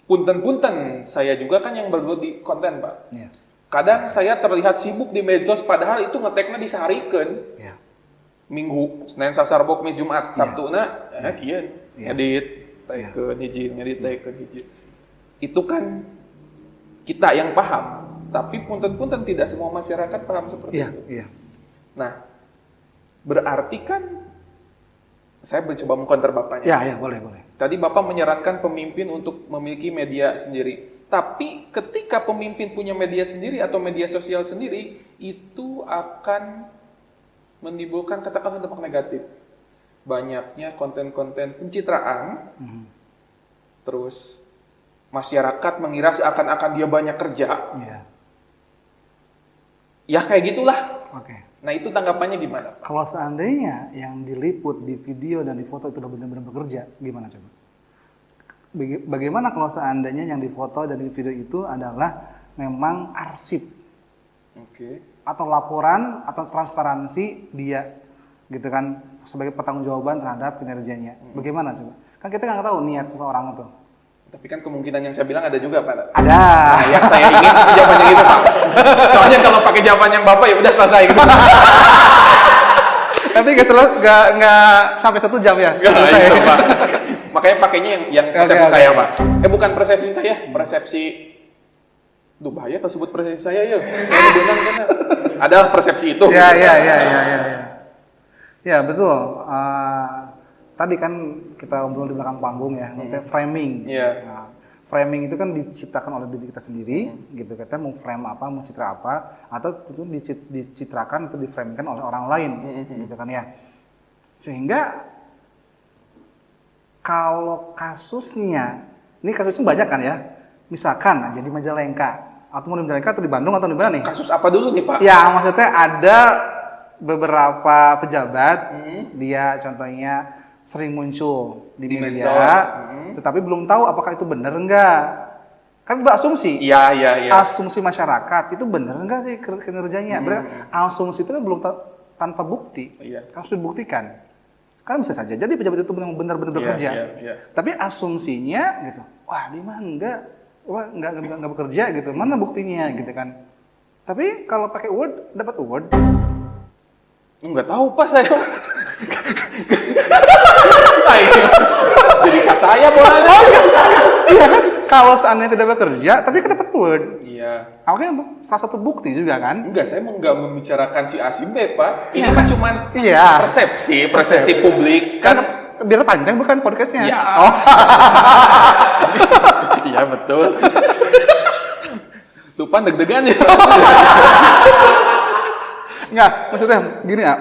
Punten-punten, saya juga kan yang bergelut di konten, Pak. Iya. Kadang saya terlihat sibuk di medsos padahal itu ngeteknya diseharikan. Iya. Minggu, Senin, Selasa, Rabu, Kamis, Jumat, Sabtuna, kieu ngedit, taikeun hiji, ngedit, taikeun hiji. Itu kan kita yang paham. Tapi punten-punten tidak semua masyarakat paham seperti itu. Iya. Nah, berarti kan Saya mencoba mengcounter Bapaknya. Ya, boleh. Tadi Bapak menyarankan pemimpin untuk memiliki media sendiri. Tapi ketika pemimpin punya media sendiri atau media sosial sendiri, itu akan menimbulkan katakanlah dampak negatif. Banyaknya konten-konten pencitraan, terus masyarakat mengira seakan-akan dia banyak kerja. Iya. Ya kayak gitulah. Oke. Nah itu tanggapannya gimana? Kalau seandainya yang diliput di video dan di foto itu udah benar-benar bekerja, gimana coba? Bagaimana kalau seandainya yang difoto dan di video itu adalah memang arsip Oke. atau laporan atau transparansi dia, gitu kan, sebagai pertanggungjawaban terhadap kinerjanya. Bagaimana coba? Kan kita nggak tahu niat seseorang itu. Tapi kan kemungkinan yang saya bilang ada juga, Pak. Ada. Nah, yang saya ingin itu jawabannya gitu, Pak. Soalnya kalau pakai jawaban yang Bapak ya udah selesai gitu. Tapi nggak sampai 1 jam ya? Nggak, Selesai. itu, Pak. Makanya pakainya yang persepsi Oke. saya, Pak. Bukan persepsi saya, persepsi. Duh, bahaya kalau sebut persepsi saya ya. Saya bilang kan ada persepsi itu. Ya. Ya, betul. Tadi kan kita ngobrol di belakang panggung ya, maksudnya framing. Iya. Nah, framing itu kan diciptakan oleh diri kita sendiri, gitu. Kita mau frame apa, mau citra apa, atau itu dicitrakan atau diframekan oleh orang lain, gitu kan ya. Sehingga kalau kasusnya, ini kasusnya banyak kan ya. Misalkan jadi Majalengka, atau mau di Majalengka atau di Bandung atau di mana nih? Kasus apa dulu nih, Pak? Ya, maksudnya ada beberapa pejabat, dia contohnya sering muncul di media, medsos. tetapi belum tahu apakah itu benar enggak. Kan berasumsi. Iya. Asumsi masyarakat itu benar enggak sih kinerjanya? Berarti asumsi itu kan belum tanpa bukti. Iya. Harus dibuktikan. Kan bisa saja jadi pejabat itu benar-benar bekerja. Iya. Tapi asumsinya gitu. Wah, dia mah enggak. Wah, enggak bekerja gitu. Mana buktinya gitu kan. Tapi kalau pakai Word dapat award. Enggak tahu, Pak, saya. Jadi kak saya bolanya. Iya kan? Kalau seandainya tidak bekerja, tapi kan dapat Word. Iya. Oke, salah satu bukti juga kan? Enggak, saya mau nggak membicarakan si A si B, Pak. Ini kan cuman Iya. persepsi publik Kan kan. biar panjang bukan podcastnya. Iya. Oh. Iya betul. Tuh Pan deg-degan ya. Enggak, maksudnya gini ya.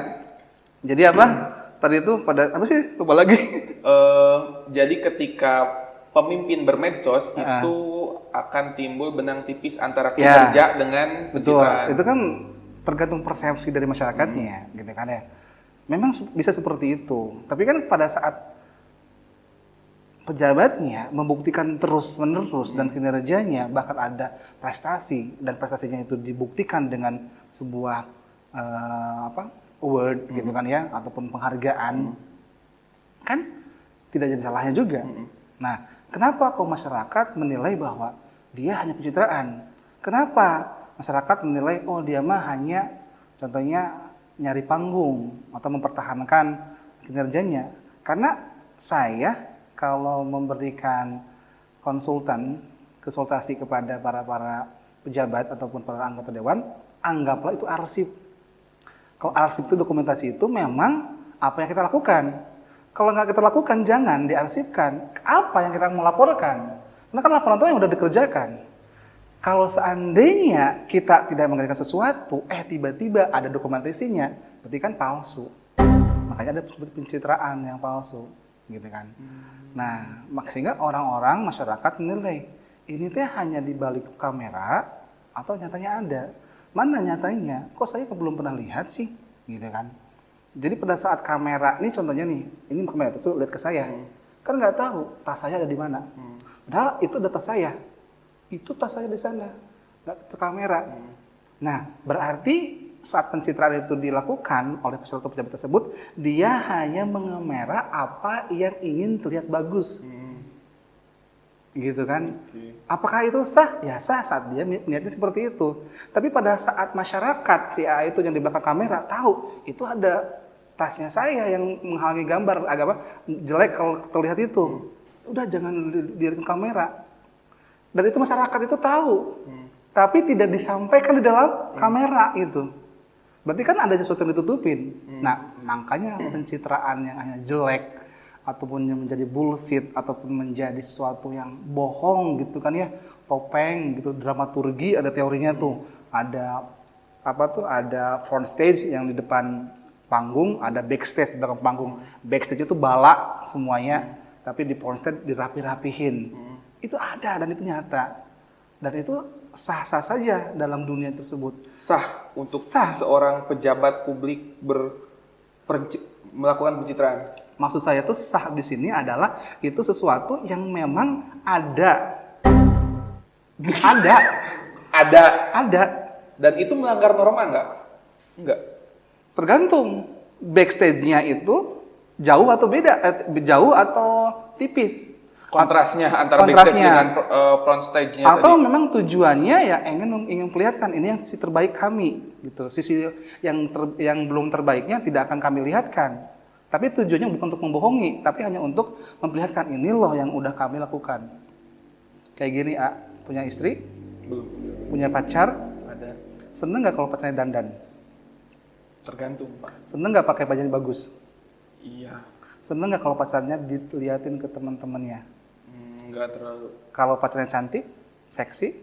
Jadi apa? Tadi itu pada apa sih? Lupa lagi. Jadi ketika pemimpin bermedsos itu akan timbul benang tipis antara kinerja dengan Betul. pencitraan. Itu kan tergantung persepsi dari masyarakatnya, gitu kan ya. Memang bisa seperti itu. Tapi kan pada saat pejabatnya membuktikan terus-menerus dan kinerjanya bahkan ada prestasi dan prestasinya itu dibuktikan dengan sebuah award gitu kan ya ataupun penghargaan kan tidak jadi salahnya juga. Nah, kenapa kok masyarakat menilai bahwa dia hanya pencitraan? Kenapa masyarakat menilai oh dia mah hanya contohnya nyari panggung atau mempertahankan kinerjanya? Karena saya kalau memberikan konsultasi kepada para pejabat ataupun para anggota dewan, anggaplah itu arsip. Kalau arsip itu dokumentasi itu memang apa yang kita lakukan. Kalau nggak kita lakukan, jangan diarsipkan. Apa yang kita mau laporkan? Karena kan laporan itu yang udah dikerjakan. Kalau seandainya kita tidak mengerjakan sesuatu, tiba-tiba ada dokumentasinya, berarti kan palsu. Makanya ada pencitraan yang palsu, gitu kan. Nah, sehingga orang-orang masyarakat menilai ini teh hanya di balik kamera atau nyatanya ada. Mana nyatanya? Kok saya belum pernah lihat sih, gitu kan? Jadi pada saat kamera, ini contohnya nih, ini kamera itu lihat ke saya, kan nggak tahu tas saya ada di mana. Padahal itu ada tas saya, itu tas saya di sana, nggak ke kamera. Nah, berarti saat pencitraan itu dilakukan oleh pejabat tersebut, dia hanya mengamera apa yang ingin terlihat bagus. Gitu kan? Apakah itu sah? Ya sah saat dia niatnya seperti itu. Tapi pada saat masyarakat si A itu yang di belakang kamera tahu itu ada tasnya saya yang menghalangi gambar agak apa jelek kalau terlihat itu. Udah jangan dilihat ke kamera. Dan itu masyarakat itu tahu. Tapi tidak disampaikan di dalam kamera itu. Berarti kan ada sesuatu yang ditutupin. Nah, makanya pencitraan yang hanya jelek ataupun yang menjadi bullshit ataupun menjadi sesuatu yang bohong gitu kan ya, topeng gitu, dramaturgi ada teorinya tuh. Ada apa tuh? Ada front stage yang di depan panggung, ada backstage di belakang panggung. Backstage itu bala semuanya, tapi di front stage dirapi-rapihin. Itu ada dan itu nyata. Dan itu sah-sah saja dalam dunia tersebut. Sah untuk Sah. seorang pejabat publik melakukan pencitraan. Maksud saya tuh sah di sini adalah itu sesuatu yang memang ada. Ada. Ada. Ada. Dan itu melanggar norma nggak? Enggak. Tergantung backstage-nya itu jauh atau beda, jauh atau tipis. Kontrasnya antara backstage dengan front stage-nya Atau tadi. memang tujuannya ya ingin perlihatkan ini yang sisi terbaik kami gitu. Sisi yang belum terbaiknya tidak akan kami lihatkan. Tapi tujuannya bukan untuk membohongi, tapi hanya untuk memperlihatkan ini loh yang udah kami lakukan. Kayak gini, punya istri, Belum. punya pacar, Ada. seneng nggak kalau pacarnya dandan? Tergantung, Pak. Seneng nggak pakai baju yang bagus? Iya. Seneng nggak kalau pacarnya diliatin ke teman-temannya? Nggak terlalu. Kalau pacarnya cantik, seksi,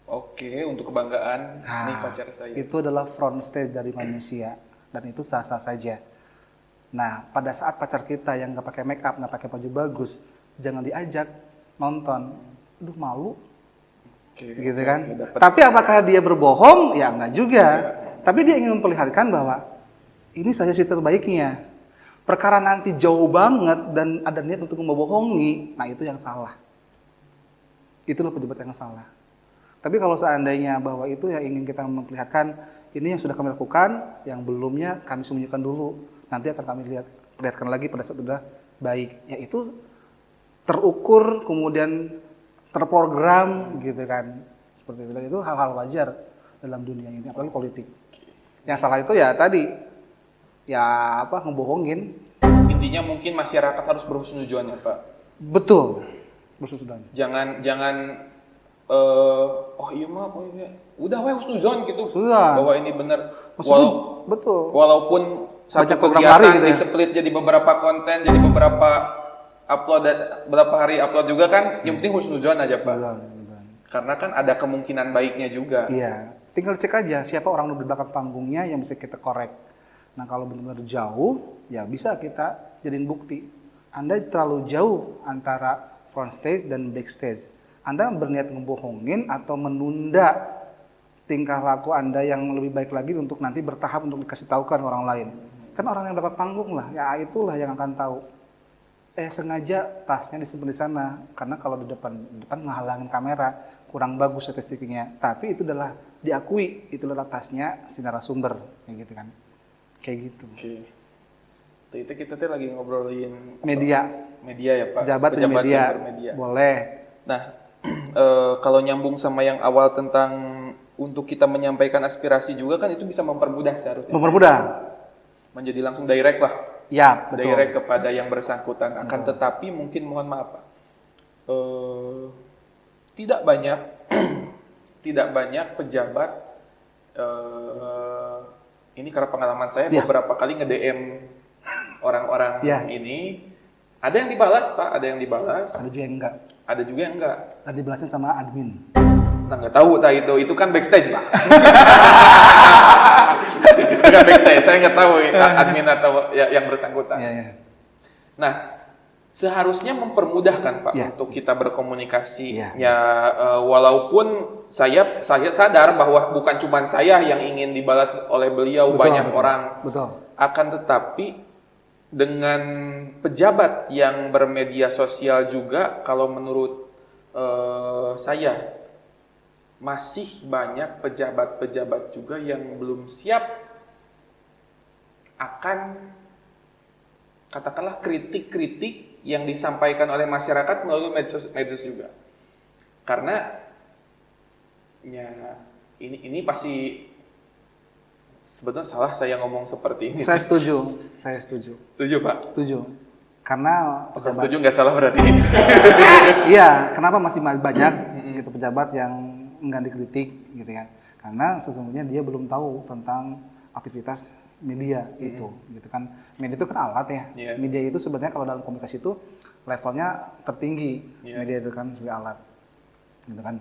Oke, untuk kebanggaan, nih pacar saya. itu adalah front stage dari manusia dan itu sah-sah saja. Nah, pada saat pacar kita yang nggak pakai make up, nggak pakai baju bagus, jangan diajak nonton. Aduh malu, Oke, gitu oke, kan? dapat. Tapi apakah dia berbohong? Ya enggak juga. Tapi dia ingin memperlihatkan bahwa ini saja sih terbaiknya. Perkara nanti jauh banget dan ada niat untuk membohongi, nah itu yang salah. Itulah pejabat yang salah. Tapi kalau seandainya bahwa itu yang ingin kita memperlihatkan, ini yang sudah kami lakukan, yang belumnya kami sembunyikan dulu, nanti akan kami perlihatkan lagi pada saat sudah baik. Yaitu terukur, kemudian terprogram gitu kan. Seperti itu. Dan itu hal-hal wajar dalam dunia ini, apalagi politik. Yang salah itu ya tadi, ya apa, ngebohongin. Intinya mungkin masyarakat harus berhusnuzon ya, Pak. Betul. Bersusudan. Jangan oh iya mah, oh iya. Udah we husnuzon gitu. Sudah. Bahwa ini benar. Maksudnya, betul. Walaupun satu Banyak program kegiatan lari gitu ya. di-split jadi beberapa konten, jadi beberapa upload dan beberapa hari upload juga kan, yang penting husnuzon aja, Pak. Betul. Karena kan ada kemungkinan baiknya juga. Iya, tinggal cek aja siapa orang di belakang panggungnya yang bisa kita korek. Nah kalau benar-benar jauh, ya bisa kita jadiin bukti. Anda terlalu jauh antara front stage dan backstage. Anda berniat ngebohongin atau menunda tingkah laku Anda yang lebih baik lagi untuk nanti bertahap untuk dikasih tahukan orang lain. Kan orang yang dapat panggung lah, ya itulah yang akan tahu. Sengaja tasnya disimpan di sana karena kalau di depan ngehalangin kamera kurang bagus statistiknya. Tapi itu adalah diakui, itu adalah tasnya si narasumber, kayak gitu kan. Kayak gitu. Oke. Itu kita tuh lagi ngobrolin Media, ya, Pak. pejabat di Pejabat media, yang bermedia. boleh. Nah, kalau nyambung sama yang awal tentang untuk kita menyampaikan aspirasi juga kan itu bisa mempermudah seharusnya. Mempermudah. Menjadi langsung direct lah. Ya, betul. Direct kepada yang bersangkutan. Akan tetapi mungkin mohon maaf, Pak. Tidak banyak tidak banyak pejabat ini karena pengalaman saya Ya. beberapa kali nge-DM orang-orang Ya. ini, ada yang dibalas, Pak, ada yang dibalas, Ada juga yang enggak. ada juga yang enggak. Tadi dijelasin sama admin. Nah, nggak tahu itu kan backstage, Pak. Itu kan backstage, saya nggak tahu admin atau yang bersangkutan. Iya, iya. Nah, seharusnya mempermudahkan, Pak, Ya. untuk kita berkomunikasi. Ya. Ya, walaupun saya sadar bahwa bukan cuma saya yang ingin dibalas oleh beliau, Betul, banyak betul. orang. Betul. Akan tetapi dengan pejabat yang bermedia sosial juga, kalau menurut saya masih banyak pejabat-pejabat juga yang belum siap akan katakanlah kritik-kritik yang disampaikan oleh masyarakat melalui medsos juga. Karena ya ini pasti sebetulnya salah saya ngomong seperti ini. Saya setuju. Setuju, Pak? Setuju. Karena Kalau pejabat, setuju nggak salah berarti. iya, kenapa masih banyak gitu pejabat yang enggan dikritik gitu kan? karena sesungguhnya dia belum tahu tentang aktivitas media itu, gitu kan. Media itu kan alat ya. Yeah. Media itu sebenarnya kalau dalam komunikasi itu levelnya tertinggi. Yeah. Media itu kan sebagai alat, gitu kan.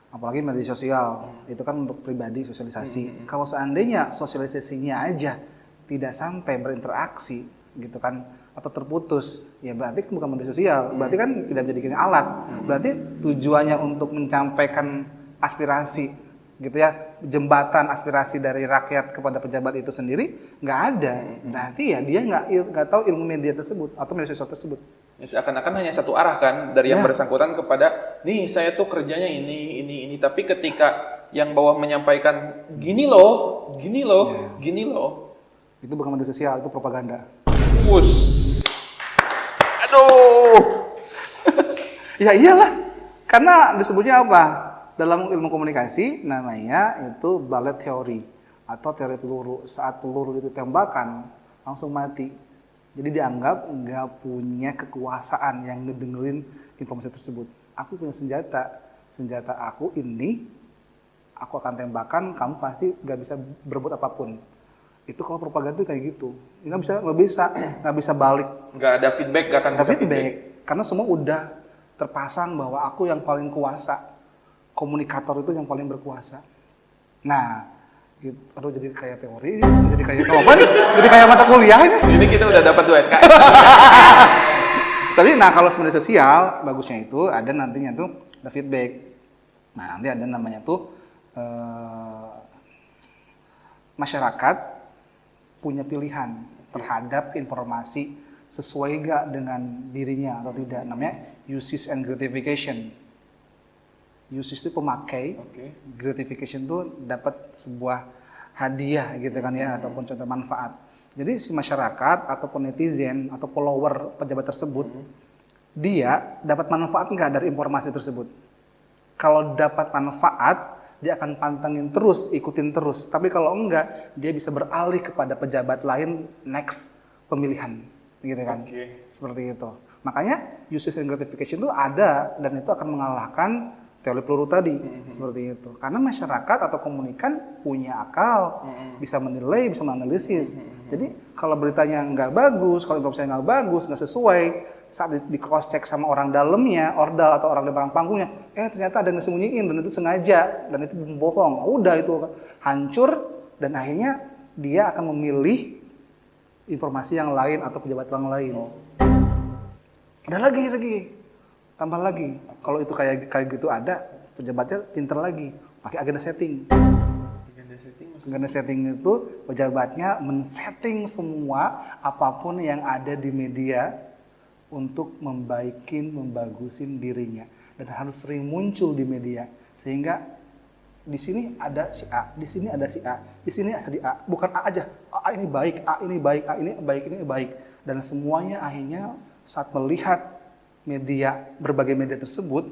Apalagi media sosial itu kan untuk pribadi sosialisasi. Kalau seandainya sosialisasinya aja tidak sampai berinteraksi, gitu kan, atau terputus, ya berarti bukan media sosial. Berarti kan tidak menjadikan alat. Berarti tujuannya untuk menyampaikan aspirasi, gitu ya, jembatan aspirasi dari rakyat kepada pejabat itu sendiri nggak ada. Berarti ya dia nggak tahu ilmu media tersebut atau media sosial tersebut. Ya, seakan-akan hanya satu arah kan dari yang bersangkutan kepada nih saya tuh kerjanya ini, tapi ketika yang bawah menyampaikan gini loh, gini loh, Itu bukan media sosial, itu propaganda. wush, aduh, Ya iyalah, karena disebutnya apa? Dalam ilmu komunikasi namanya itu bullet theory atau teori peluru. Saat peluru itu tembakan langsung mati. Jadi dianggap nggak punya kekuasaan yang ngedengerin informasi tersebut. Aku punya senjata aku ini, aku akan tembakan, kamu pasti nggak bisa berbuat apapun. Itu kalau propaganda itu kayak gitu, nggak bisa balik. nggak ada feedback, nggak akan bisa feedback, karena semua udah terpasang bahwa aku yang paling kuasa. Komunikator itu yang paling berkuasa. Nah, gitu. Aduh jadi kayak teori, jadi kayak apa nih? Jadi kayak mata kuliah ini. Ini kita udah dapat 2 SKS. Tapi nah kalau media sosial bagusnya itu ada nantinya tuh ada feedback. Nah nanti ada namanya tuh masyarakat punya pilihan terhadap informasi sesuai gak dengan dirinya atau tidak. Namanya usage and gratification. Usage itu pemakai, gratification itu dapat sebuah hadiah gitu kan ya, ataupun contoh manfaat. Jadi si masyarakat ataupun netizen atau follower pejabat tersebut, dia dapat manfaat nggak dari informasi tersebut? Kalau dapat manfaat, dia akan pantengin terus, ikutin terus. Tapi kalau enggak, dia bisa beralih kepada pejabat lain next pemilihan, gitu kan? Seperti itu. Makanya usage and gratification itu ada dan itu akan mengalahkan teori peluru tadi, seperti itu. Karena masyarakat atau komunikan punya akal, bisa menilai, bisa menganalisis. Jadi kalau beritanya nggak bagus, kalau informasinya nggak bagus, nggak sesuai, saat di cross check sama orang dalamnya, ordal atau orang di belakang panggungnya, ternyata ada yang disembunyiin dan itu sengaja dan itu bohong. Udah itu hancur dan akhirnya dia akan memilih informasi yang lain atau pejabat yang lain. Ada lagi. Tambah lagi, kalau itu kayak gitu ada, pejabatnya pinter lagi, pakai agenda setting. Agenda setting itu pejabatnya men-setting semua apapun yang ada di media untuk membagusin dirinya dan harus sering muncul di media sehingga di sini ada si A, di sini ada si A, di sini ada si A, bukan A aja, A ini baik, A ini baik, A ini baik, ini baik, dan semuanya akhirnya saat melihat berbagai media tersebut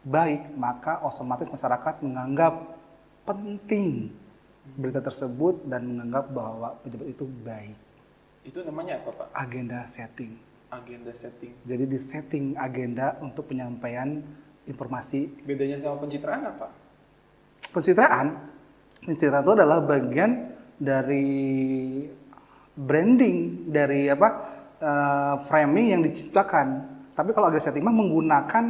baik, maka otomatis masyarakat menganggap penting berita tersebut dan menganggap bahwa pejabat itu baik. Itu namanya apa, Pak? Agenda setting. Agenda setting. Jadi di setting agenda untuk penyampaian informasi. Bedanya sama pencitraan apa? Pencitraan itu adalah bagian dari branding, dari framing yang diciptakan. Tapi kalau agenda setting mah menggunakan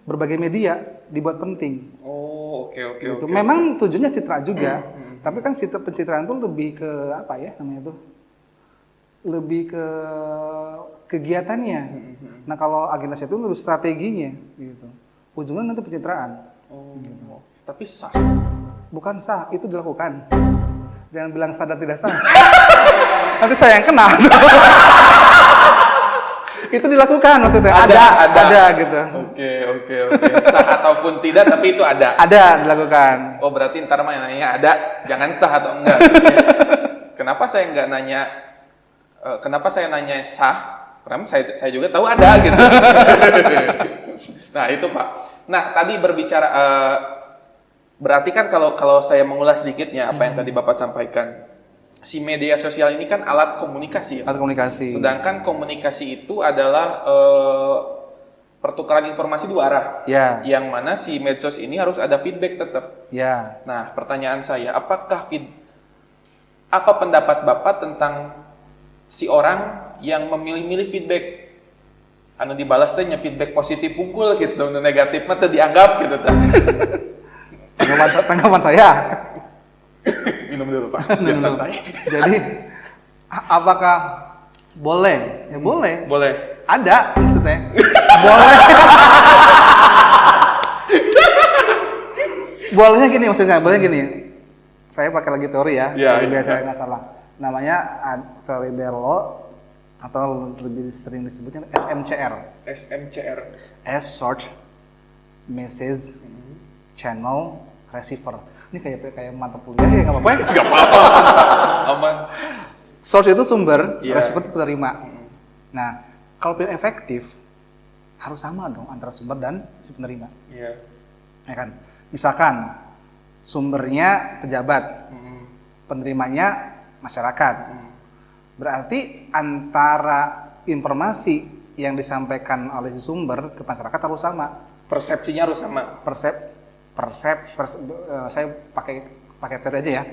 berbagai media dibuat penting. Oh, oke. Memang tujuannya citra juga. Tapi kan pencitraan itu lebih ke apa ya namanya tuh? Lebih ke kegiatannya. Nah, kalau agenda setting lebih strateginya gitu. Ujungnya nanti pencitraan. Gitu. Tapi sah. Bukan sah, itu dilakukan. Jangan bilang sah dan tidak sah. Nanti saya yang kena. Itu dilakukan maksudnya. Ada gitu. Oke. Sah ataupun tidak, tapi itu ada. Ada dilakukan. Oh, berarti ntar mah yang nanya ada, jangan sah atau enggak. Kenapa saya nggak nanya? Kenapa saya nanya sah? Karena saya juga tahu ada gitu. Nah itu Pak. Nah tadi berbicara, berarti kan kalau saya mengulas sedikitnya apa yang tadi Bapak sampaikan. Si media sosial ini kan alat komunikasi. Alat komunikasi. Sedangkan komunikasi itu adalah pertukaran informasi dua arah. Ya. Yang mana si medsos ini harus ada feedback tetap. Ya. Nah, pertanyaan saya, apa pendapat Bapak tentang si orang yang memilih-milih feedback? Anu dibalas teh nya feedback positif unggul gitu, anu negatif mah teu dianggap gitu teh. Tanggapan saya. Minum dulu Pak, biar santai. Jadi apakah boleh? Ya boleh. Boleh. Ada maksudnya. Boleh. Bolehnya gini maksudnya, boleh gini. Saya pakai lagi teori ya, Ya, biar saya nggak salah. Namanya teori Berlo atau lebih sering disebutnya SMCR. SMCR. S Search Message Channel Receiver. Ini kayak mata kuliah ya, nggak apa-apa ya? Gak apa-apa. Aman. Source itu sumber, Iya. receiver itu penerima. Nah, kalau biar efektif harus sama dong antara sumber dan si penerima. Iya. Ya kan? Misalkan sumbernya pejabat, penerimanya masyarakat. Berarti antara informasi yang disampaikan oleh si sumber ke masyarakat harus sama. Persepsinya harus sama. Saya pakai teori aja ya.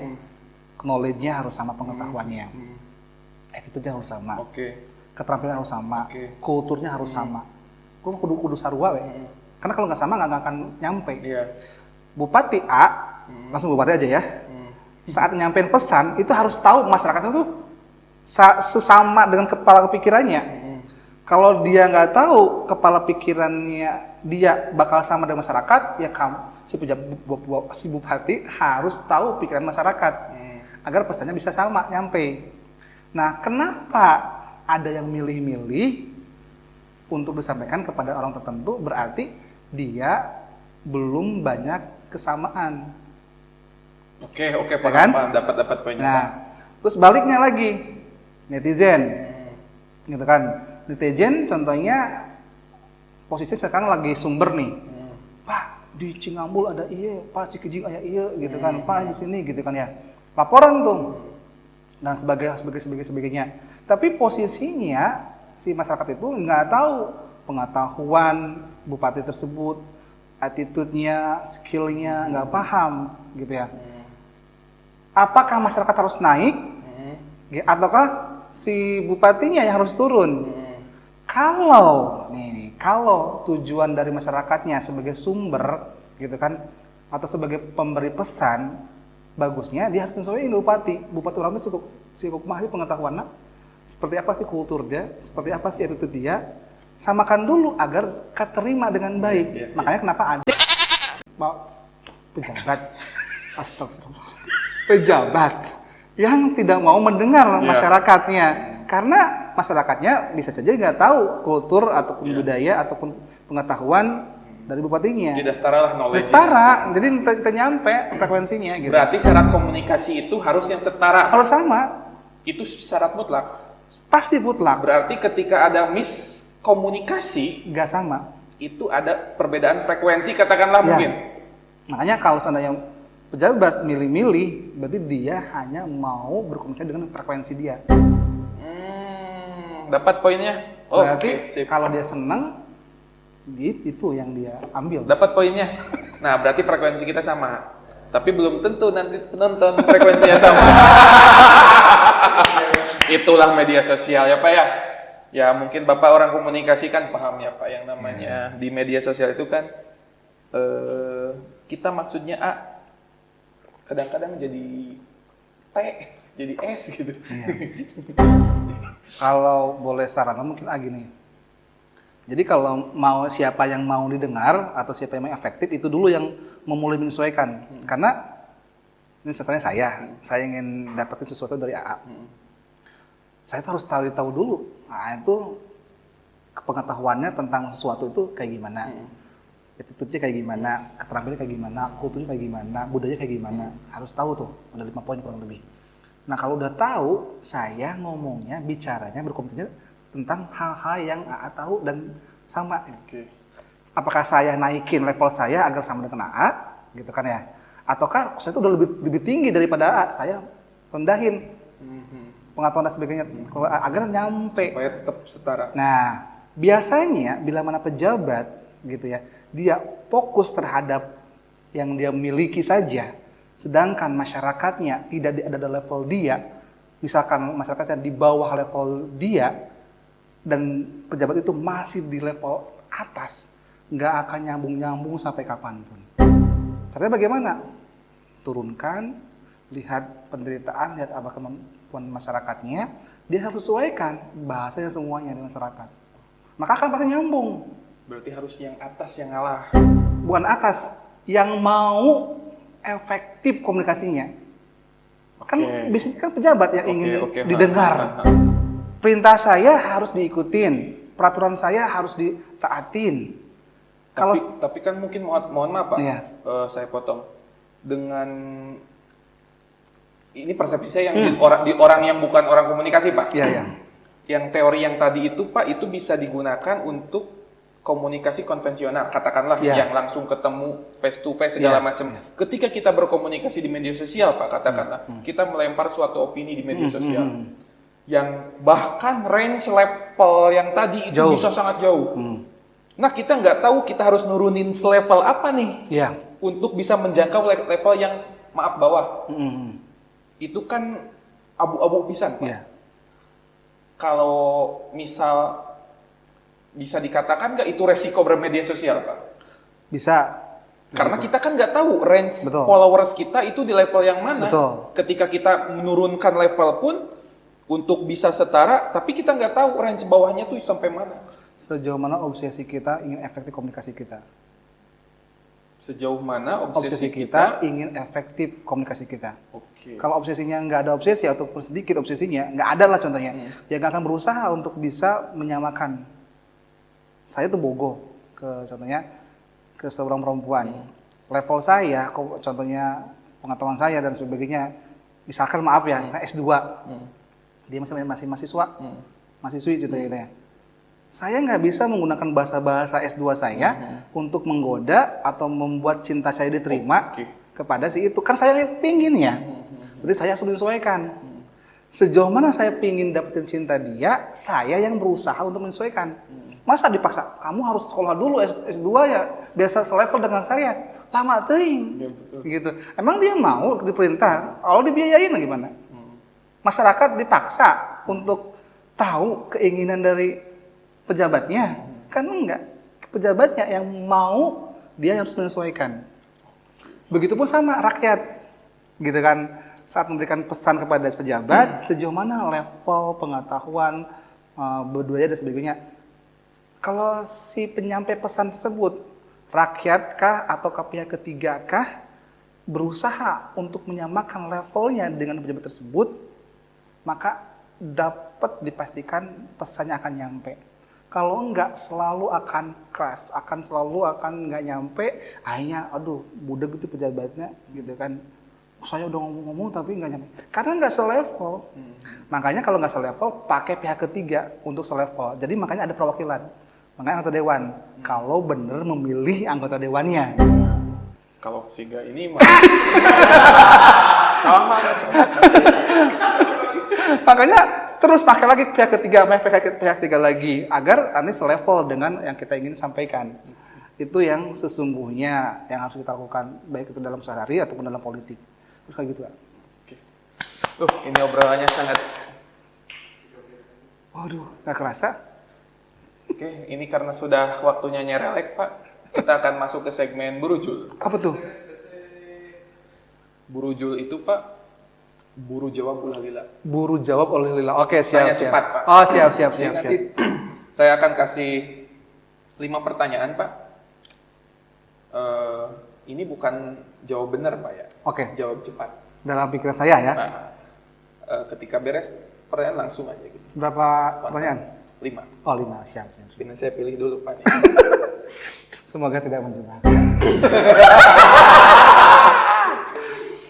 Knowledge-nya harus sama, pengetahuannya. Attitude-nya harus sama. Oke. Keterampilan harus sama. Oke. Kulturnya harus sama. Kudu sarua we. Karena kalau nggak sama nggak akan nyampe. Iya. Bupati A, langsung bupati aja ya. Saat nyampein pesan itu harus tahu masyarakatnya tuh sesama dengan kepala pikirannya. Kalau dia nggak tahu kepala pikirannya dia bakal sama dengan masyarakat, ya si bupati harus tahu pikiran masyarakat agar pesannya bisa sama nyampe. Nah, kenapa ada yang milih-milih untuk disampaikan kepada orang tertentu? Berarti dia belum banyak kesamaan. Oke, Ya paham, kan? paham. Dapat poinnya. Nah, terus baliknya lagi, netizen, gitu kan? Netizen contohnya posisi sekarang lagi sumber nih, Pak di Cingambul ada iya, Pak Cikijing ada iya, gitu kan? Pak di sini, gitu kan ya? Laporan tuh, dan sebagainya. Tapi posisinya si masyarakat itu nggak tahu pengetahuan bupati tersebut, attitude-nya, skill-nya nggak paham, gitu ya. Apakah masyarakat harus naik, ataukah si bupatinya yang harus turun? Kalau tujuan dari masyarakatnya sebagai sumber, gitu kan, atau sebagai pemberi pesan, bagusnya dia harus menyesuaikan bupati orang itu cukup mahir pengetahuannya, seperti apa sih kulturnya, seperti apa sih attitude dia, samakan dulu agar keterima dengan baik. Makanya kenapa ada pejabat, astagfirullah, pejabat yang tidak mau mendengar masyarakatnya, karena masyarakatnya bisa saja nggak tahu kultur ataupun budaya ataupun pengetahuan dari bupatinya. Tidak setara lah knowledge. Setara, jadi kita nyampe frekuensinya. Gitu. Berarti syarat komunikasi itu harus yang setara. Harus sama. Itu syarat mutlak. Pasti mutlak. Berarti ketika ada miskomunikasi, nggak sama. Itu ada perbedaan frekuensi katakanlah mungkin. Makanya kalau seandainya pejabat milih-milih, berarti dia hanya mau berkomunikasi dengan frekuensi dia. Dapat poinnya. Oh, berarti kalau dia senang, itu yang dia ambil. Dapat poinnya. Nah, berarti frekuensi kita sama. Tapi belum tentu nanti penonton frekuensinya sama. Itulah media sosial ya Pak ya. Ya mungkin Bapak orang komunikasi kan paham ya Pak, yang namanya di media sosial itu kan kita maksudnya A, kadang-kadang jadi P, jadi S gitu. Iya. Kalau boleh saran mungkin gini. Jadi kalau siapa yang mau didengar atau siapa yang efektif itu dulu yang memulai menyesuaikan. Karena ini contohnya saya ingin dapetin sesuatu dari AA. Saya tuh harus tahu dulu. Nah, itu pengetahuannya tentang sesuatu itu kayak gimana. Attitude-nya kayak gimana, keterampilannya kayak gimana, kulturnya kayak gimana, budayanya kayak gimana. Harus tahu tuh, ada 5 poin kurang lebih. Nah, kalau udah tahu, saya ngomongnya, bicaranya, berkomunikasi tentang hal-hal yang AA tahu dan sama. Apakah saya naikin level saya agar sama dengan AA, gitu kan ya? Ataukah saya itu udah lebih tinggi daripada AA, saya rendahin pengetahuan dan sebagainya agar nyampe. Supaya tetap setara. Nah, Biasanya bila mana pejabat gitu ya, dia fokus terhadap yang dia miliki saja, sedangkan masyarakatnya tidak ada di level dia, misalkan masyarakatnya di bawah level dia, dan pejabat itu masih di level atas, nggak akan nyambung-nyambung sampai kapanpun. Caranya bagaimana? Turunkan, lihat penderitaan, lihat apa kemampuan masyarakatnya, dia harus sesuaikan bahasanya semuanya dengan masyarakat. Maka akan pasti nyambung. Berarti harus yang atas yang ngalah. Bukan atas, yang mau efektif komunikasinya. Kan biasanya kan pejabat yang ingin didengar. Perintah saya harus diikutin, peraturan saya harus ditaatin. Tapi kan mungkin mohon maaf Pak, Iya. Saya potong. Dengan ini persepsi saya yang di orang yang bukan orang komunikasi Pak. Iya, iya. Yang teori yang tadi itu Pak, itu bisa digunakan untuk komunikasi konvensional, katakanlah yang langsung ketemu face to face segala macam. Ketika kita berkomunikasi di media sosial Pak, katakanlah kita melempar suatu opini di media sosial yang bahkan range level yang tadi itu bisa sangat jauh. Nah kita nggak tahu kita harus nurunin selevel apa nih untuk bisa menjangkau level yang maaf bawah. Itu kan abu-abu pisan Pak. Kalau misal bisa dikatakan nggak itu resiko bermedia sosial Pak? Bisa. Karena kita kan nggak tahu range followers kita itu di level yang mana. Ketika kita menurunkan level pun untuk bisa setara, tapi kita nggak tahu range bawahnya tuh sampai mana. Sejauh mana obsesi kita ingin efektif komunikasi kita? Sejauh mana Obsesi kita ingin efektif komunikasi kita. Kalau obsesinya nggak ada obsesi ataupun sedikit obsesinya, nggak ada lah contohnya. Dia nggak akan berusaha untuk bisa menyamakan. Saya tuh bogoh contohnya ke seorang perempuan. Level saya, contohnya pengetahuan saya dan sebagainya, misalkan maaf ya, S2. Dia masih mahasiswa, mahasiswi ceritanya. Saya nggak bisa menggunakan bahasa S2 saya untuk menggoda atau membuat cinta saya diterima kepada si itu. Kan saya pingin ya. Jadi saya harus menyesuaikan. Sejauh mana saya pingin dapetin cinta dia, saya yang berusaha untuk menyesuaikan. Masa dipaksa, kamu harus sekolah dulu S2 ya, biasa selevel dengan saya. Lama teuing. Gitu. Emang dia mau diperintah, kalau dibiayain gimana? Masyarakat dipaksa untuk tahu keinginan dari pejabatnya. Kan enggak. Pejabatnya yang mau, dia harus menyesuaikan. Begitupun sama rakyat. Gitu kan. Saat memberikan pesan kepada pejabat, sejauh mana level pengetahuan, budaya dan sebagainya. Kalau si penyampai pesan tersebut, rakyat kah atau pihak ketiga kah, berusaha untuk menyamakan levelnya dengan pejabat tersebut, maka dapat dipastikan pesannya akan nyampe. Kalau enggak, selalu akan keras, selalu akan nggak nyampe, akhirnya aduh budak gitu pejabatnya gitu kan. Saya udah ngomong-ngomong tapi nggak nyampe. Karena nggak selevel. Makanya kalau nggak selevel, pakai pihak ketiga untuk selevel. Jadi makanya ada perwakilan. Makanya anggota dewan. Kalau benar memilih anggota dewannya. Kalau Siga ini sama. Makanya terus pakai lagi pihak ketiga lagi agar nanti selevel dengan yang kita ingin sampaikan. Itu yang sesungguhnya yang harus kita lakukan baik itu dalam sehari-hari ataupun dalam politik. Terus kayak gitu kan. Ini obrolannya sangat. Waduh, nggak kerasa. Oke, ini karena sudah waktunya nyerelek Pak, kita akan masuk ke segmen Burujul. Apa tuh? Burujul itu Pak, buru jawab ulah lila. Buru jawab oleh lila. Oke, siap. Cepat Pak. Oh, siap. Nanti saya akan kasih 5 pertanyaan Pak. Ini bukan jawab benar Pak ya. Oke. Jawab cepat. Dalam pikiran saya ya. Nah, ketika beres pertanyaan langsung aja gitu. Berapa pertanyaan? 5. Oh, 5. Siap. Ini saya pilih dulu Pak. Semoga tidak menjebak.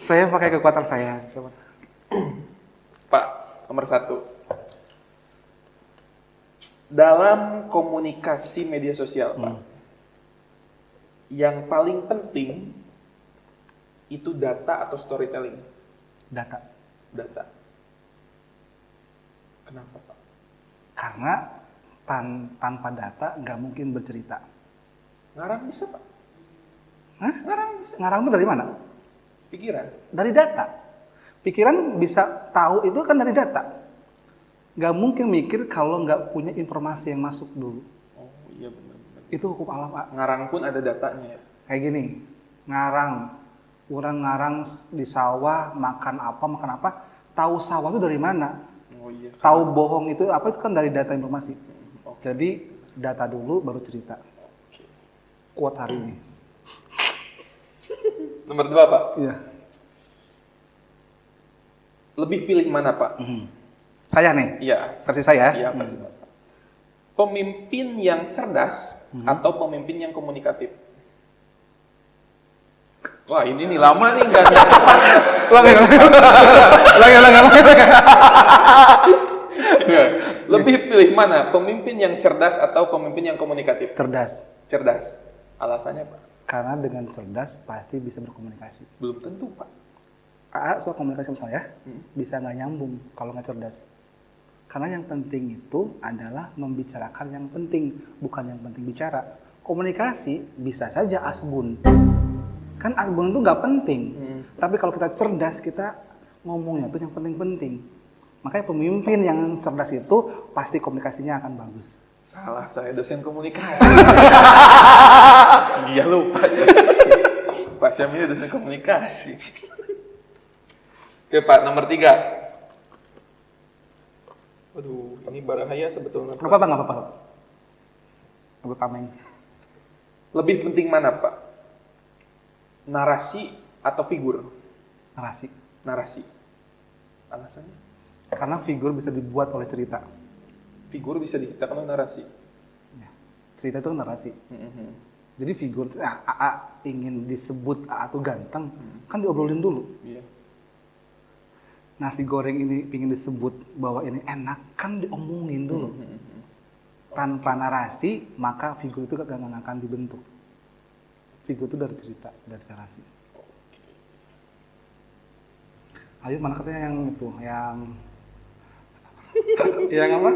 Saya pakai kekuatan saya. Coba. Pak, nomor 1. Dalam komunikasi media sosial, Pak, yang paling penting itu data atau storytelling? Data. Data. Kenapa Pak? Karena tanpa data nggak mungkin bercerita. Ngarang bisa, Pak. Hah? Ngarang bisa. Ngarang itu dari mana? Pikiran. Dari data. Pikiran bisa tahu itu kan dari data. Nggak mungkin mikir kalau nggak punya informasi yang masuk dulu. Oh iya benar-benar. Itu hukum alam, Pak. Ngarang pun ada datanya ya. Kayak gini, orang ngarang di sawah, makan apa, tahu sawah itu dari mana? Oh iya. Tahu bohong itu apa, itu kan dari data informasi. Oke. Jadi data dulu baru cerita. Quote hari ini. Nomor 2, Pak. Iya. Lebih pilih mana, Pak? Saya nih, Iya. versi saya. Iya, pasti, Pak. Pemimpin yang cerdas atau pemimpin yang komunikatif? Wah, ini nih lama nih, nggak cepat. Lagi. Lebih pilih mana? Pemimpin yang cerdas atau pemimpin yang komunikatif? Cerdas. Cerdas. Alasannya, Pak? Karena dengan cerdas pasti bisa berkomunikasi. Belum tentu, Pak. Soal komunikasi sama saya, bisa nggak nyambung kalau nggak cerdas. Karena yang penting itu adalah membicarakan yang penting, bukan yang penting bicara. Komunikasi bisa saja asbun. Kan asbun itu nggak penting. Tapi kalau kita cerdas, kita ngomongnya tuh yang penting-penting. Makanya pemimpin yang cerdas itu pasti komunikasinya akan bagus. Salah, saya dosen komunikasi. Iya, lupa. Pak Syamil dosen komunikasi. Oke, Pak, nomor 3. Waduh, ini bahaya sebetulnya. Pak. Nggak apa-apa. Aku tameng. Lebih penting mana, Pak? Narasi atau figur? Narasi. Narasi. Alasannya? Karena figur bisa dibuat oleh cerita. Figur bisa diciptakan oleh narasi. Ya. Cerita itu kan narasi. Jadi figur, AA ingin disebut AA itu ganteng, kan diobrolin dulu. Iya. Nasi goreng ini ingin disebut bahwa ini enak, kan diomongin dulu. Tanpa narasi, maka figur itu gak akan dibentuk. Figur itu dari cerita, dari narasi. Ayo, mana katanya yang itu, yang apa?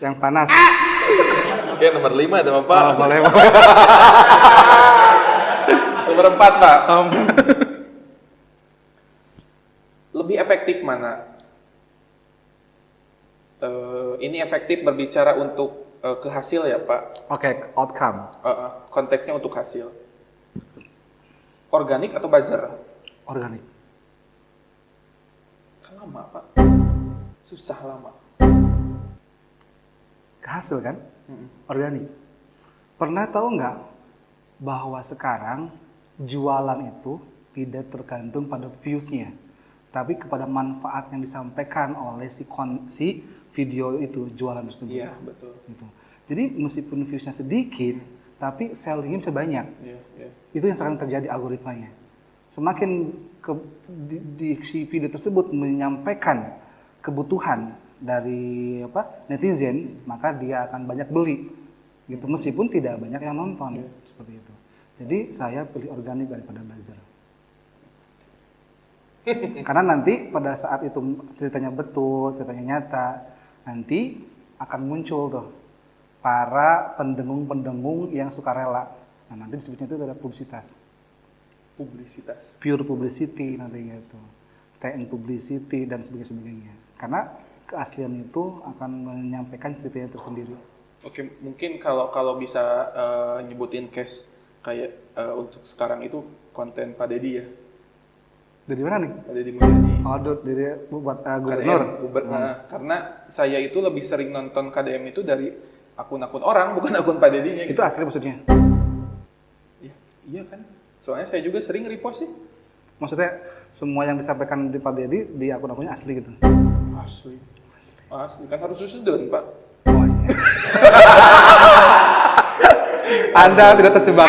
Yang panas. Oke, nomor 5 ada Bapak. Oh, boleh. Nomor 4, Pak. Lebih efektif mana? Ini efektif berbicara untuk ke hasil ya, Pak. Oke, outcome. Konteksnya untuk hasil. Organik atau buzzer? Organik. Kan lama, Pak. Susah lama. Hasil kan? Organik. Pernah tahu nggak bahwa sekarang jualan itu tidak tergantung pada views-nya, tapi kepada manfaat yang disampaikan oleh si video itu, jualan tersebut. Iya, betul. Gitu. Jadi meskipun views-nya sedikit, tapi selling-nya bisa banyak. Iya. Itu yang sekarang terjadi algoritmanya. Semakin di si video tersebut menyampaikan kebutuhan dari netizen, maka dia akan banyak beli. Gitu, meskipun tidak banyak yang nonton. Seperti itu. Jadi saya pilih organik daripada buzzer. Karena nanti pada saat itu ceritanya betul, ceritanya nyata, nanti akan muncul tuh para pendengung-pendengung yang sukarela. Nah, nanti disebutnya itu adalah publisitas. Publisitas. Pure publicity nantinya itu. TN publicity dan sebagainya. Karena keaslian itu akan menyampaikan ceritanya tersendiri. Oke, mungkin kalau bisa nyebutin case kayak untuk sekarang itu konten Pak Deddy ya. Dari mana nih? Pak Deddy Mulyadi. Oh, dari buat gubernur. Karena saya itu lebih sering nonton KDM itu dari akun-akun orang, bukan akun Pak Deddy-nya. Itu asli maksudnya? Iya kan? Soalnya saya juga sering repost sih. Maksudnya semua yang disampaikan di Pak Deddy di akun-akunnya asli gitu? Asli. Kan harus susun, Pak. Oh, iya. Anda tidak terjebak.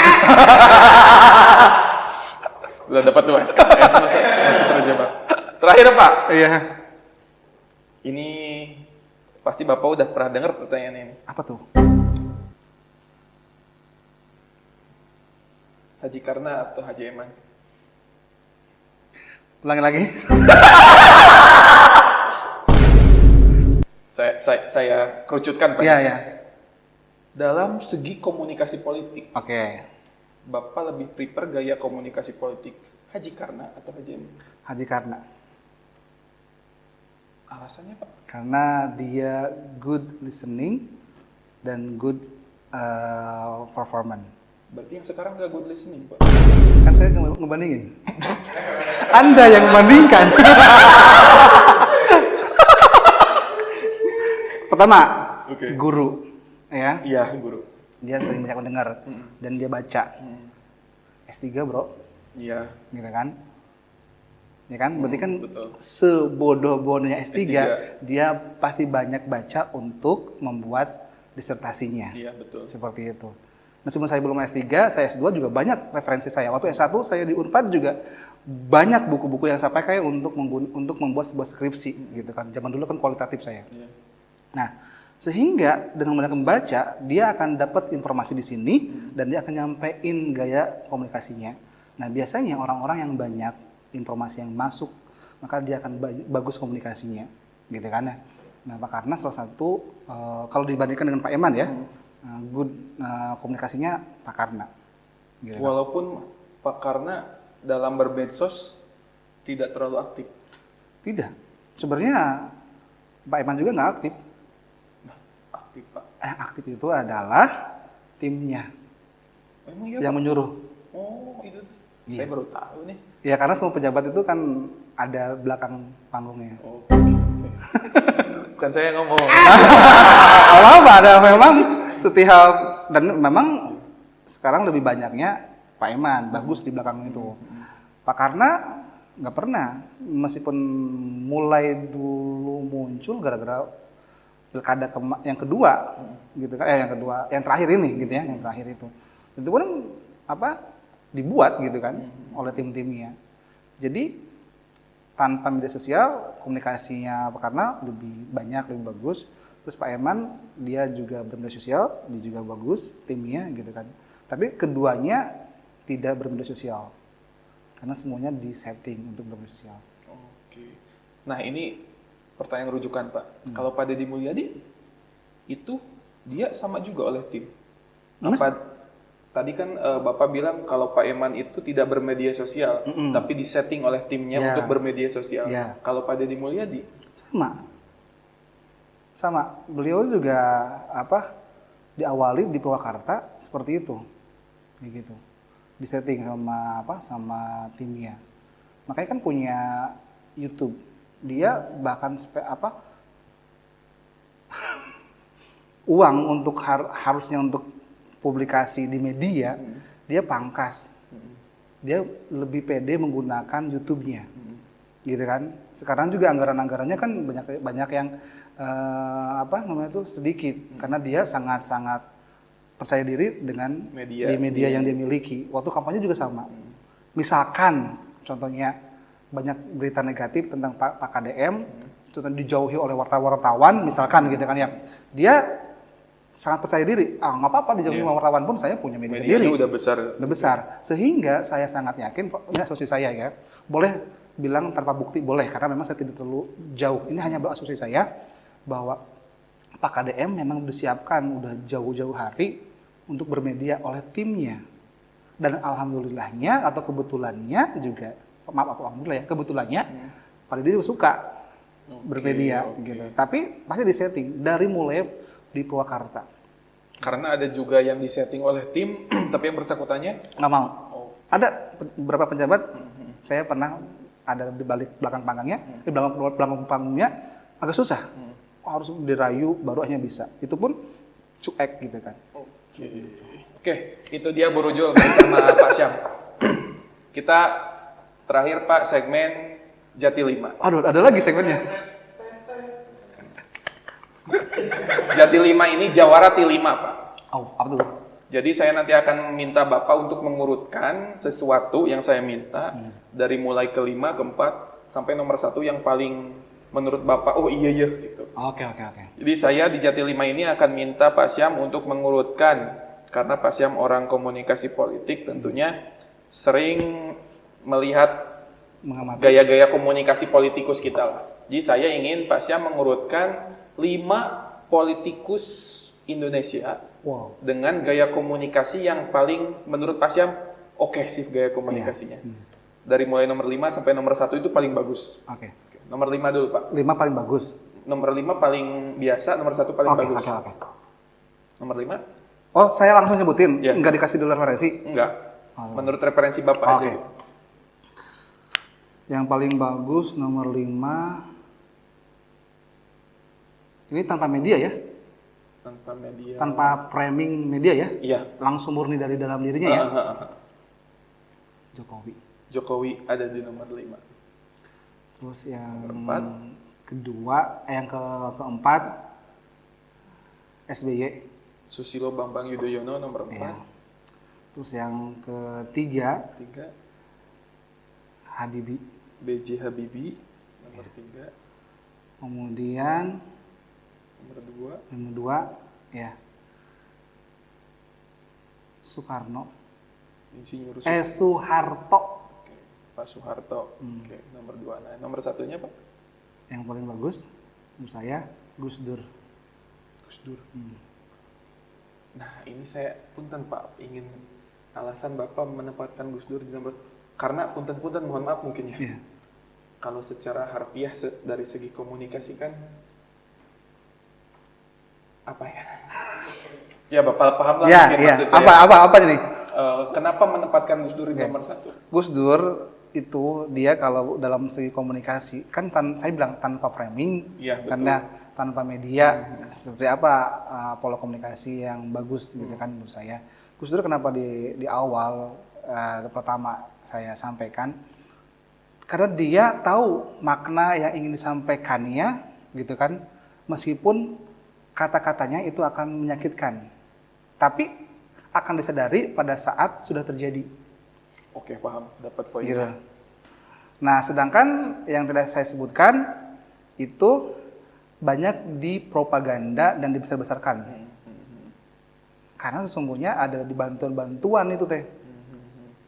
Udah dapat tuh SKS masih terjebak. Terakhir, Pak. Iya. Ini pasti Bapak udah pernah dengar pertanyaan ini. Apa tuh? Haji Karna atau Haji Eman? Ulangi lagi. saya kerucutkan Pak. Iya, iya. Dalam segi komunikasi politik, Oke. Bapak lebih prefer gaya komunikasi politik Haji Karna atau Haji Emin? Haji Karna. Alasannya Pak? Karena dia good listening dan good performance. Berarti yang sekarang nggak good listening Pak? Kan saya ngebandingin. Anda yang membandingkan. Pertama, Oke. guru, ya. Iya, guru. Dia sering banyak mendengar dan dia baca. S3 bro, Iya. gitu kan? Ya kan? Berarti kan betul. sebodoh-bodohnya S3, S3. dia pasti banyak baca untuk membuat disertasinya. Iya, betul. Seperti itu. Meskipun saya belum S3, saya S2 juga banyak referensi saya. Waktu S1 saya di Unpad juga banyak buku-buku yang saya pakai untuk membuat sebuah skripsi gitu kan. Zaman dulu kan kualitatif saya. Iya. Nah, sehingga dengan banyak membaca, dia akan dapat informasi di sini dan dia akan nyampein gaya komunikasinya. Nah, biasanya orang-orang yang banyak informasi yang masuk, maka dia akan bagus komunikasinya, gitu kan ya. Nah, Pak Karna salah satu kalau dibandingkan dengan Pak Eman ya, good komunikasinya Pak Karna. Gitu kan. Walaupun Pak Karna dalam bermedsos tidak terlalu aktif. Tidak. Sebenarnya Pak Eman juga nggak aktif. Aktif Pak. Aktif itu adalah timnya Emang iya yang Pak? menyuruh. Oh, itu. Iya. Saya baru tahu nih. Ya karena semua pejabat itu kan ada belakang panggungnya. Oh. Kan saya ngomong. Apa ada memang setiap dan memang sekarang lebih banyaknya Pak Eman bagus di belakang itu. Pak Karna nggak pernah, meskipun mulai dulu muncul gara-gara pilkada yang kedua, gitu kan? Yang terakhir ini, gitu ya, yang terakhir itu pun dibuat gitu kan oleh tim-timnya. Jadi tanpa media sosial komunikasinya Pak Karna lebih banyak, lebih bagus. Terus Pak Eman dia juga bermedia sosial, dia juga bagus timnya gitu kan. Tapi keduanya tidak bermedia sosial karena semuanya di setting untuk bermedia sosial. Oke. Nah, ini pertanyaan rujukan Pak. Kalau Pak Deddy Mulyadi itu dia sama juga oleh tim. Apa tadi kan Bapak bilang kalau Pak Eman itu tidak bermedia sosial, tapi disetting oleh timnya Ya. untuk bermedia sosial. Ya. Kalau Pak Deddy Mulyadi Sama. Beliau juga diawali di Purwakarta seperti itu, kayak gitu. Disetting sama timnya. Makanya kan punya YouTube. Dia bahkan uang untuk harusnya untuk publikasi di media, dia pangkas. Dia lebih pede menggunakan YouTube-nya, gitu kan. Sekarang juga anggaran-anggarannya kan banyak yang sedikit, karena dia sangat-sangat percaya diri dengan media yang dia miliki. Waktu kampanye juga sama. Misalkan contohnya banyak berita negatif tentang Pak KDM, itu dijauhi oleh wartawan, misalkan gitu kan ya. Dia sangat percaya diri. Nggak apa-apa dijauhi sama wartawan pun saya punya media sendiri. udah besar. Udah besar. Sehingga saya sangat yakin, ini asumsi saya ya, boleh bilang tanpa bukti boleh, karena memang saya tidak terlalu jauh. Ini hanya asumsi saya bahwa Pak KDM memang disiapkan udah jauh-jauh hari untuk bermedia oleh timnya. Dan alhamdulillahnya atau kebetulannya juga, kebetulannya Pak Deddy suka bermedia gitu. Tapi pasti disetting dari mulai di Purwakarta. Karena ada juga yang disetting oleh tim, tapi yang bersangkutannya Nggak mau. Ada beberapa pejabat, saya pernah ada di belakang panggungnya, di belakang panggungnya agak susah. Harus dirayu baru hanya bisa. Itu pun cuek gitu kan. Oke, itu dia Bu Rujul bersama Pak Syam. Kita terakhir Pak segmen Jati 5. Aduh, ada lagi segmennya. Jati 5 ini Jawarati 5 Pak. Oh, apa tuh? Jadi saya nanti akan minta Bapak untuk mengurutkan sesuatu yang saya minta dari mulai ke-5, ke-4 sampai nomor 1 yang paling menurut Bapak, oh iya gitu. Oke. Jadi saya di Jati 5 ini akan minta Pak Syam untuk mengurutkan, karena Pak Syam orang komunikasi politik tentunya sering melihat Mengamati. gaya-gaya komunikasi politikus kita lah. Jadi saya ingin Pak Syam mengurutkan 5 politikus Indonesia Wow. dengan gaya komunikasi yang paling menurut Pak Syam oke sih gaya komunikasinya. Dari mulai nomor 5 sampai nomor 1 itu paling bagus. Oke. Oke, nomor 5 dulu Pak. 5 paling bagus. Nomor 5 paling biasa, nomor 1 paling Oke, bagus. oke. Nomor 5? Oh, saya langsung nyebutin, Iya. nggak dikasih dulu referensi. Enggak. Oh. Menurut referensi Bapak aja. Oke. gitu. Yang paling bagus nomor 5. Ini tanpa media ya? Tanpa media. Tanpa framing media ya? Iya. Langsung murni dari dalam dirinya ya? Jokowi. Jokowi ada di nomor 5. Terus yang Keempat. yang keempat SBY. Susilo Bambang Yudhoyono nomor 4. Ya. Terus yang ketiga 3. Habibie. B.J. Habibie nomor 3. Kemudian Nomor 2. nomor 2 ya Soekarno. Insinyur Soeharto. Oke. Pak Soeharto. Oke, nomor 2. Nah, nomor 1-nya Pak? Yang paling bagus menurut saya Gus Dur. Gus Dur. Nah, ini saya punten Pak, ingin alasan Bapak menempatkan Gus Dur di nomor, karena punten-punten mohon maaf mungkin ya. Iya. Kalau secara harfiah dari segi komunikasi kan apa ya? Ya Bapak paham lah Ya, mungkin iya. maksud saya. Apa nih? Kenapa menempatkan Gus Dur di Oke. nomor 1? Gus Dur itu dia kalau dalam segi komunikasi kan saya bilang tanpa framing, Iya, betul. karena tanpa media seperti apa pola komunikasi yang bagus gitu kan menurut saya. Gus Dur kenapa di awal pertama saya sampaikan karena dia tahu makna yang ingin disampaikannya gitu kan, meskipun kata-katanya itu akan menyakitkan, tapi akan disadari pada saat sudah terjadi. Oke, paham, dapat poin. Gitu. Nah, sedangkan yang tadi saya sebutkan itu banyak dipropaganda dan dibesar-besarkan. Karena sesungguhnya ada di bantuan-bantuan itu teh.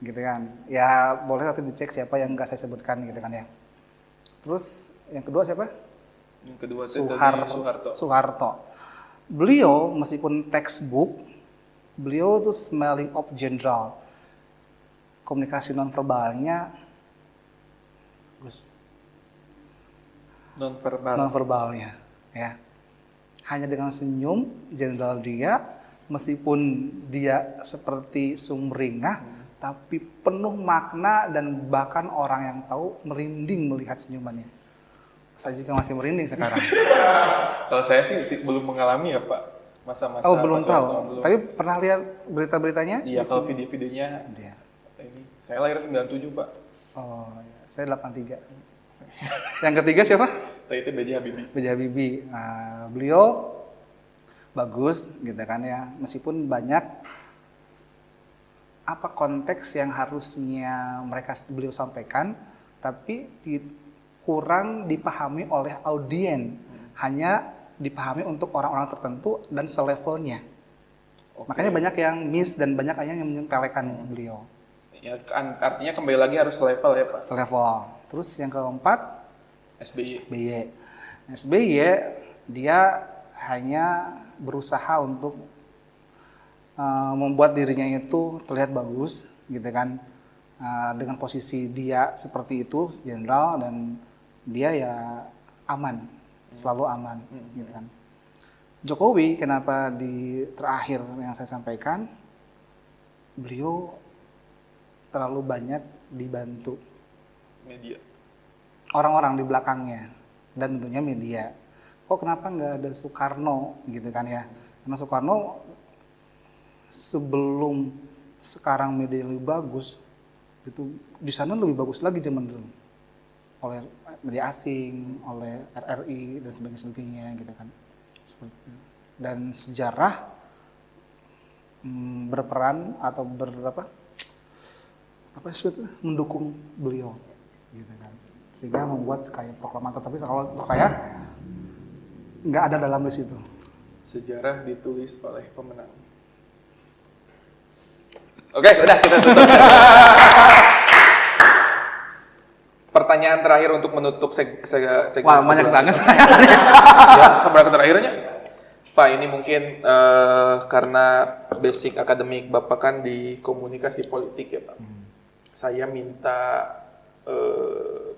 Gitu kan. Ya, boleh nanti dicek siapa yang nggak saya sebutkan gitu kan ya. Terus yang kedua siapa? Yang kedua itu dari Soeharto. Soeharto. Beliau meskipun textbook, beliau tuh smelling of general. Komunikasi nonverbalnya nonverbalnya ya. Hanya dengan senyum jenderal dia, meskipun dia seperti sumringah, tapi penuh makna dan bahkan orang yang tahu merinding melihat senyumannya. Saya juga masih merinding sekarang. Kalau saya sih belum mengalami ya Pak, masa-masa. Oh, belum Pak tahu. Soeharto, belum. Tapi pernah lihat berita-beritanya? Iya, kalau video-videonya Dia. ini. Saya lahir 97 Pak. Oh, ya. Saya 83. Yang ketiga siapa? Tadi itu B.J. Habibie. B.J. Habibie. Nah, beliau bagus gitu kan ya, meskipun banyak apa konteks yang harusnya beliau sampaikan, tapi kurang dipahami oleh audien, hanya dipahami untuk orang-orang tertentu dan selevelnya. Oke. Makanya banyak yang miss dan banyak yang menyepelekan beliau. Ya, artinya kembali lagi harus level ya Pak. Selevel. Terus yang keempat SBY. SBY dia hanya berusaha untuk membuat dirinya itu terlihat bagus gitu kan, dengan posisi dia seperti itu jenderal, dan dia ya aman, selalu aman gitu kan. Jokowi kenapa di terakhir yang saya sampaikan, beliau terlalu banyak dibantu Media. orang-orang di belakangnya dan tentunya media. Kok kenapa nggak ada Soekarno gitu kan ya? Karena Soekarno sebelum sekarang media lebih bagus, itu di sana lebih bagus lagi zaman dulu, oleh media asing, oleh RRI dan sebagainya gitu kan. Seperti itu. Dan sejarah berperan atau mendukung beliau gitu kan, sehingga membuat kayak proklamator. Tapi kalau untuk saya nggak ada dalam list itu. Sejarah ditulis oleh pemenang. Oke, udah kita tutup. pertanyaan terakhir untuk menutup segmen. Wah, banyak banget. Ya, seberapa terakhirnya? Pak, ini mungkin karena basic akademik Bapak kan di komunikasi politik ya Pak. Saya minta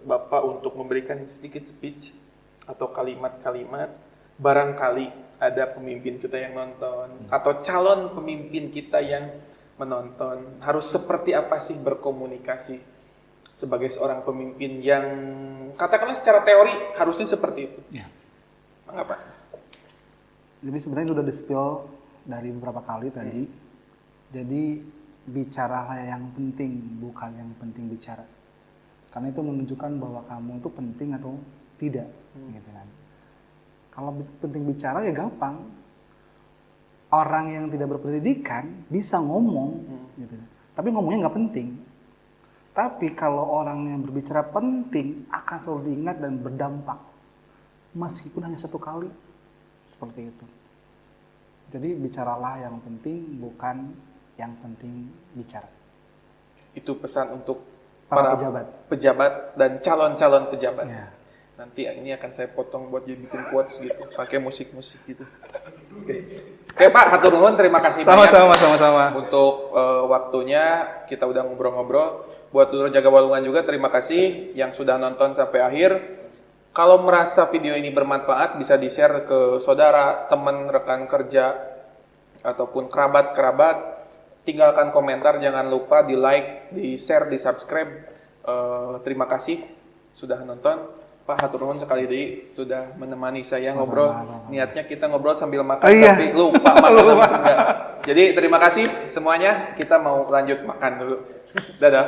Bapak untuk memberikan sedikit speech atau kalimat-kalimat. Barangkali ada pemimpin kita yang nonton atau calon pemimpin kita yang menonton. Harus seperti apa sih berkomunikasi sebagai seorang pemimpin yang katakanlah secara teori harusnya seperti itu. Ya. Mengapa? Jadi sebenarnya sudah di-spill dari beberapa kali tadi. Jadi bicaralah yang penting, bukan yang penting bicara. Karena itu menunjukkan bahwa kamu itu penting atau tidak, gitu kan. Kalau penting bicara ya gampang. Orang yang tidak berpendidikan bisa ngomong, gitu. Tapi ngomongnya nggak penting. Tapi kalau orang yang berbicara penting akan selalu diingat dan berdampak, meskipun hanya satu kali. Seperti itu. Jadi bicaralah yang penting, bukan yang penting bicara. Itu pesan untuk Para para pejabat. pejabat dan calon-calon pejabat. Ya. Nanti ini akan saya potong buat jadi bikin quotes gitu, pakai musik-musik gitu. Oke Pak, hatur nuhun, terima kasih banyak Sama-sama. untuk waktunya. Kita udah ngobrol-ngobrol. Buat Dulur Jaga Walungan juga terima kasih yang sudah nonton sampai akhir. Kalau merasa video ini bermanfaat, bisa di-share ke saudara, teman, rekan kerja, ataupun kerabat-kerabat. Tinggalkan komentar, jangan lupa di-like, di-share, di-subscribe. Terima kasih sudah nonton. Pak hatur nuhun sekali deui sudah menemani saya ngobrol. Niatnya kita ngobrol sambil makan, tapi lupa makan enggak. Jadi terima kasih semuanya. Kita mau lanjut makan dulu. Dadah.